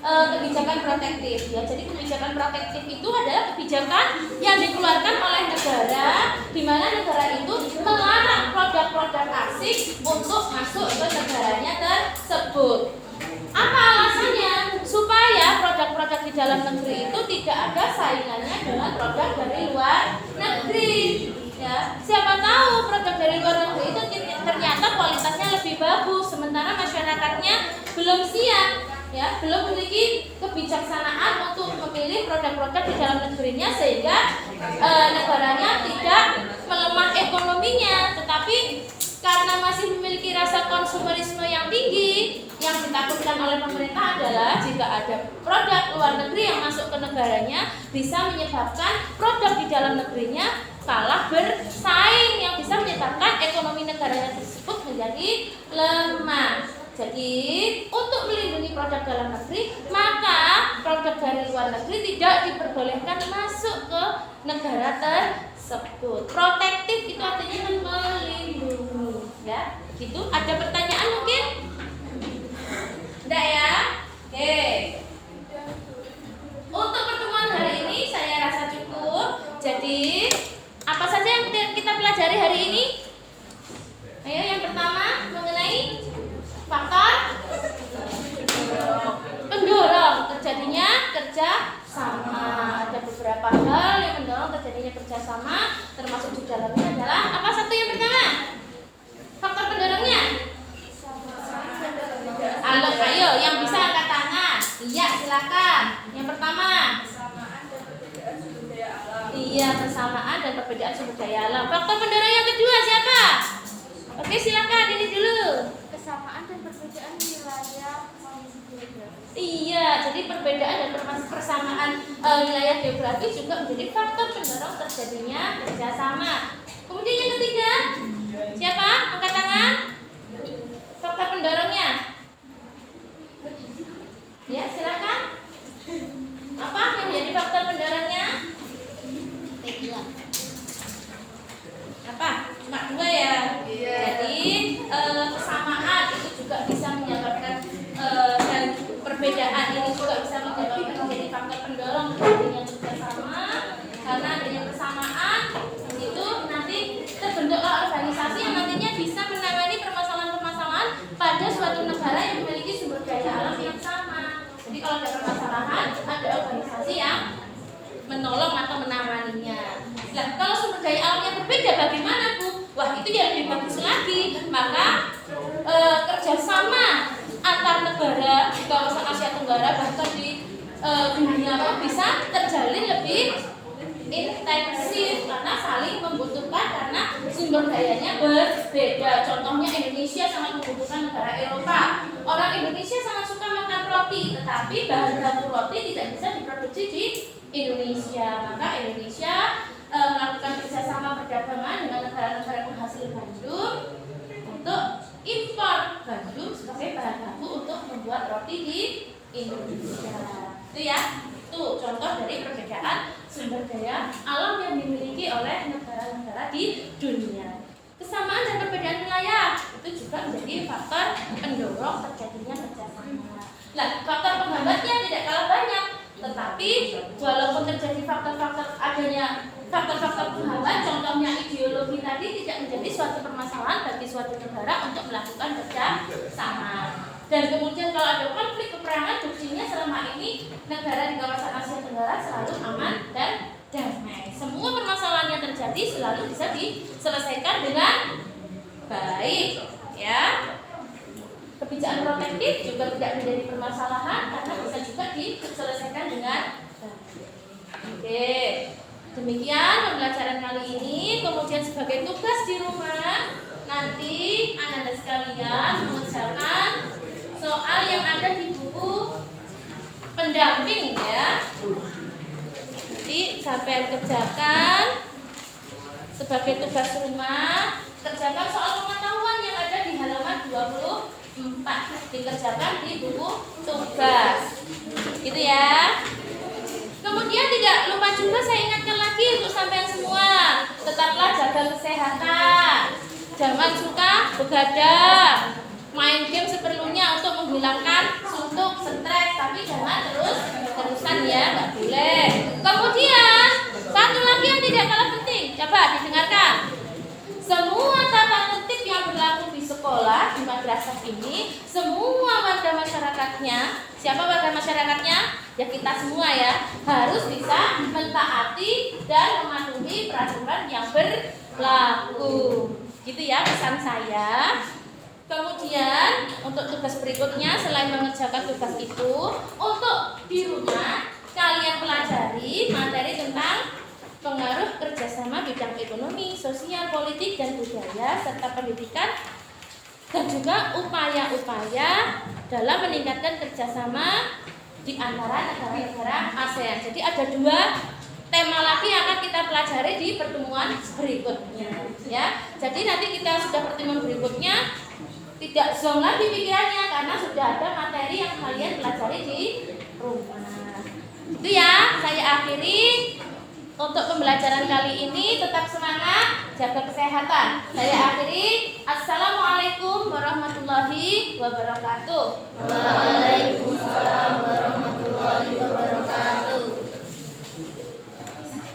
kebijakan protektif ya. Jadi kebijakan protektif itu adalah kebijakan yang dikeluarkan oleh negara di mana negara itu melarang produk-produk asing untuk masuk ke negaranya tersebut. Apa alasannya? Supaya produk-produk di dalam negeri itu tidak ada saingannya dengan produk dari luar negeri. Ya, siapa tahu produk dari luar negeri itu ternyata kualitasnya lebih bagus, sementara masyarakatnya belum siap, ya, belum memiliki kebijaksanaan untuk memilih produk-produk di dalam negerinya sehingga negaranya tidak melemah ekonominya, tetapi karena masih memiliki rasa konsumerisme yang tinggi, yang ditakutkan oleh pemerintah adalah jika ada produk luar negeri yang masuk ke negaranya bisa menyebabkan produk di dalam negerinya kalah bersaing, yang bisa menyebabkan ekonomi negaranya tersebut menjadi lemah. Jadi untuk melindungi produk dalam negeri, maka produk dari luar negeri tidak diperbolehkan masuk ke negara tersebut. Protektif itu artinya melindungi, ya. Gitu. Ada pertanyaan mungkin? Tidak ya? Oke. Untuk pertemuan hari ini saya rasa cukup. Jadi apa saja yang kita pelajari hari ini? Ayo, yang pertama mengenai faktor pendorong terjadinya kerja sama. Ada beberapa hal yang mendorong terjadinya kerja sama, termasuk di dalamnya adalah apa? Satu yang pertama, faktor pendorongnya. Halo, ayo yang bisa angkat tangan. Iya, silakan. Yang pertama. Iya, kesamaan dan perbedaan sumber daya alam. Faktor pendorong yang kedua siapa? Oke, silakan ini dulu. Kesamaan dan perbedaan wilayah geografis. Iya, jadi perbedaan dan persamaan wilayah geografis juga menjadi faktor pendorong terjadinya kerjasama. Kemudian yang ketiga, siapa? Angkat tangan. Faktor pendorongnya. Ya, silakan. Apa yang menjadi faktor pendorongnya? Apa? Cuma dua ya. Jadi kesamaan itu juga bisa menyebabkan dan perbedaan ini juga bisa menyebabkan menjadi faktor pendorong terjadinya kerjasama. Karena adanya persamaan itu nanti terbentuklah organisasi yang nantinya bisa menangani permasalahan-permasalahan pada suatu negara yang memiliki sumber daya alam yang sama. Jadi kalau ada permasalahan, ada organisasi yang menolong atau menanganinya. Nah, kalau sumber daya alamnya berbeda, bagaimana Bu? Wah, itu yang lebih bagus lagi. Maka kerjasama antar negara di kawasan Asia Tenggara bahkan di dunia pun bisa terjalin lebih intensif karena saling membutuhkan karena sumber dayanya berbeda. Contohnya Indonesia sangat membutuhkan negara Eropa. Orang Indonesia sangat suka makan roti, tetapi bahan baku roti tidak bisa diproduksi di Indonesia. Maka Indonesia melakukan kerjasama perdagangan dengan negara-negara penghasil gandum untuk impor gandum sebagai bahan baku untuk membuat roti di Indonesia. Itu ya, itu contoh dari perbedaan sumber daya alam yang dimiliki oleh negara-negara di dunia. Kesamaan dan perbedaan wilayah itu juga menjadi faktor pendorong terjadinya kerjasama. Nah, faktor penghambatnya tidak kalah banyak, tetapi walaupun terjadi faktor-faktor adanya faktor-faktor penghambat, contohnya ideologi tadi tidak menjadi suatu permasalahan bagi suatu negara untuk melakukan kerjasama. Dan kemudian kalau ada konflik peperangan, buktinya selama ini negara di kawasan Asia Tenggara selalu aman dan damai. Semua permasalahan yang terjadi selalu bisa diselesaikan dengan baik, ya. Kebijakan protektif juga tidak menjadi permasalahan karena bisa juga diselesaikan dengan baik. Oke, demikian pembelajaran kali ini. Kemudian sebagai tugas di rumah nanti Anda sekalian mengerjakan soal yang ada di buku pendamping ya. Jadi sampai kerjakan sebagai tugas rumah, kerjakan soal pengetahuan yang ada halaman 24. Dikerjakan di buku tugas. Gitu ya. Kemudian tidak lupa juga saya ingatkan lagi untuk sampai semua, tetaplah jaga kesehatan. Jangan suka begadang, main game seperlunya untuk menghilangkan suntuk, stres, tapi jangan terus-terusan ya, nggak boleh. Kemudian satu lagi yang tidak kalah penting, coba didengarkan. Semua tata tertib yang berlaku di sekolah, di madrasah ini, semua warga masyarakatnya, siapa warga masyarakatnya? Ya kita semua ya, harus bisa mentaati dan mematuhi peraturan yang berlaku. Gitu ya pesan saya. Kemudian untuk tugas berikutnya, selain mengerjakan tugas itu, untuk di rumah kalian pelajari materi tentang pengaruh kerjasama bidang ekonomi, sosial, politik, dan budaya, serta pendidikan, dan juga upaya-upaya dalam meningkatkan kerjasama di antara negara-negara ASEAN. Jadi ada 2 tema lagi yang akan kita pelajari di pertemuan berikutnya. Ya, jadi nanti kita sudah pertemuan berikutnya tidak zonk lagi pikirannya karena sudah ada materi yang kalian pelajari di rumah. Itu ya, saya akhiri. Untuk pembelajaran kali ini tetap semangat, jaga kesehatan. Saya akhiri. Assalamualaikum warahmatullahi wabarakatuh. Waalaikumsalam warahmatullahi wabarakatuh.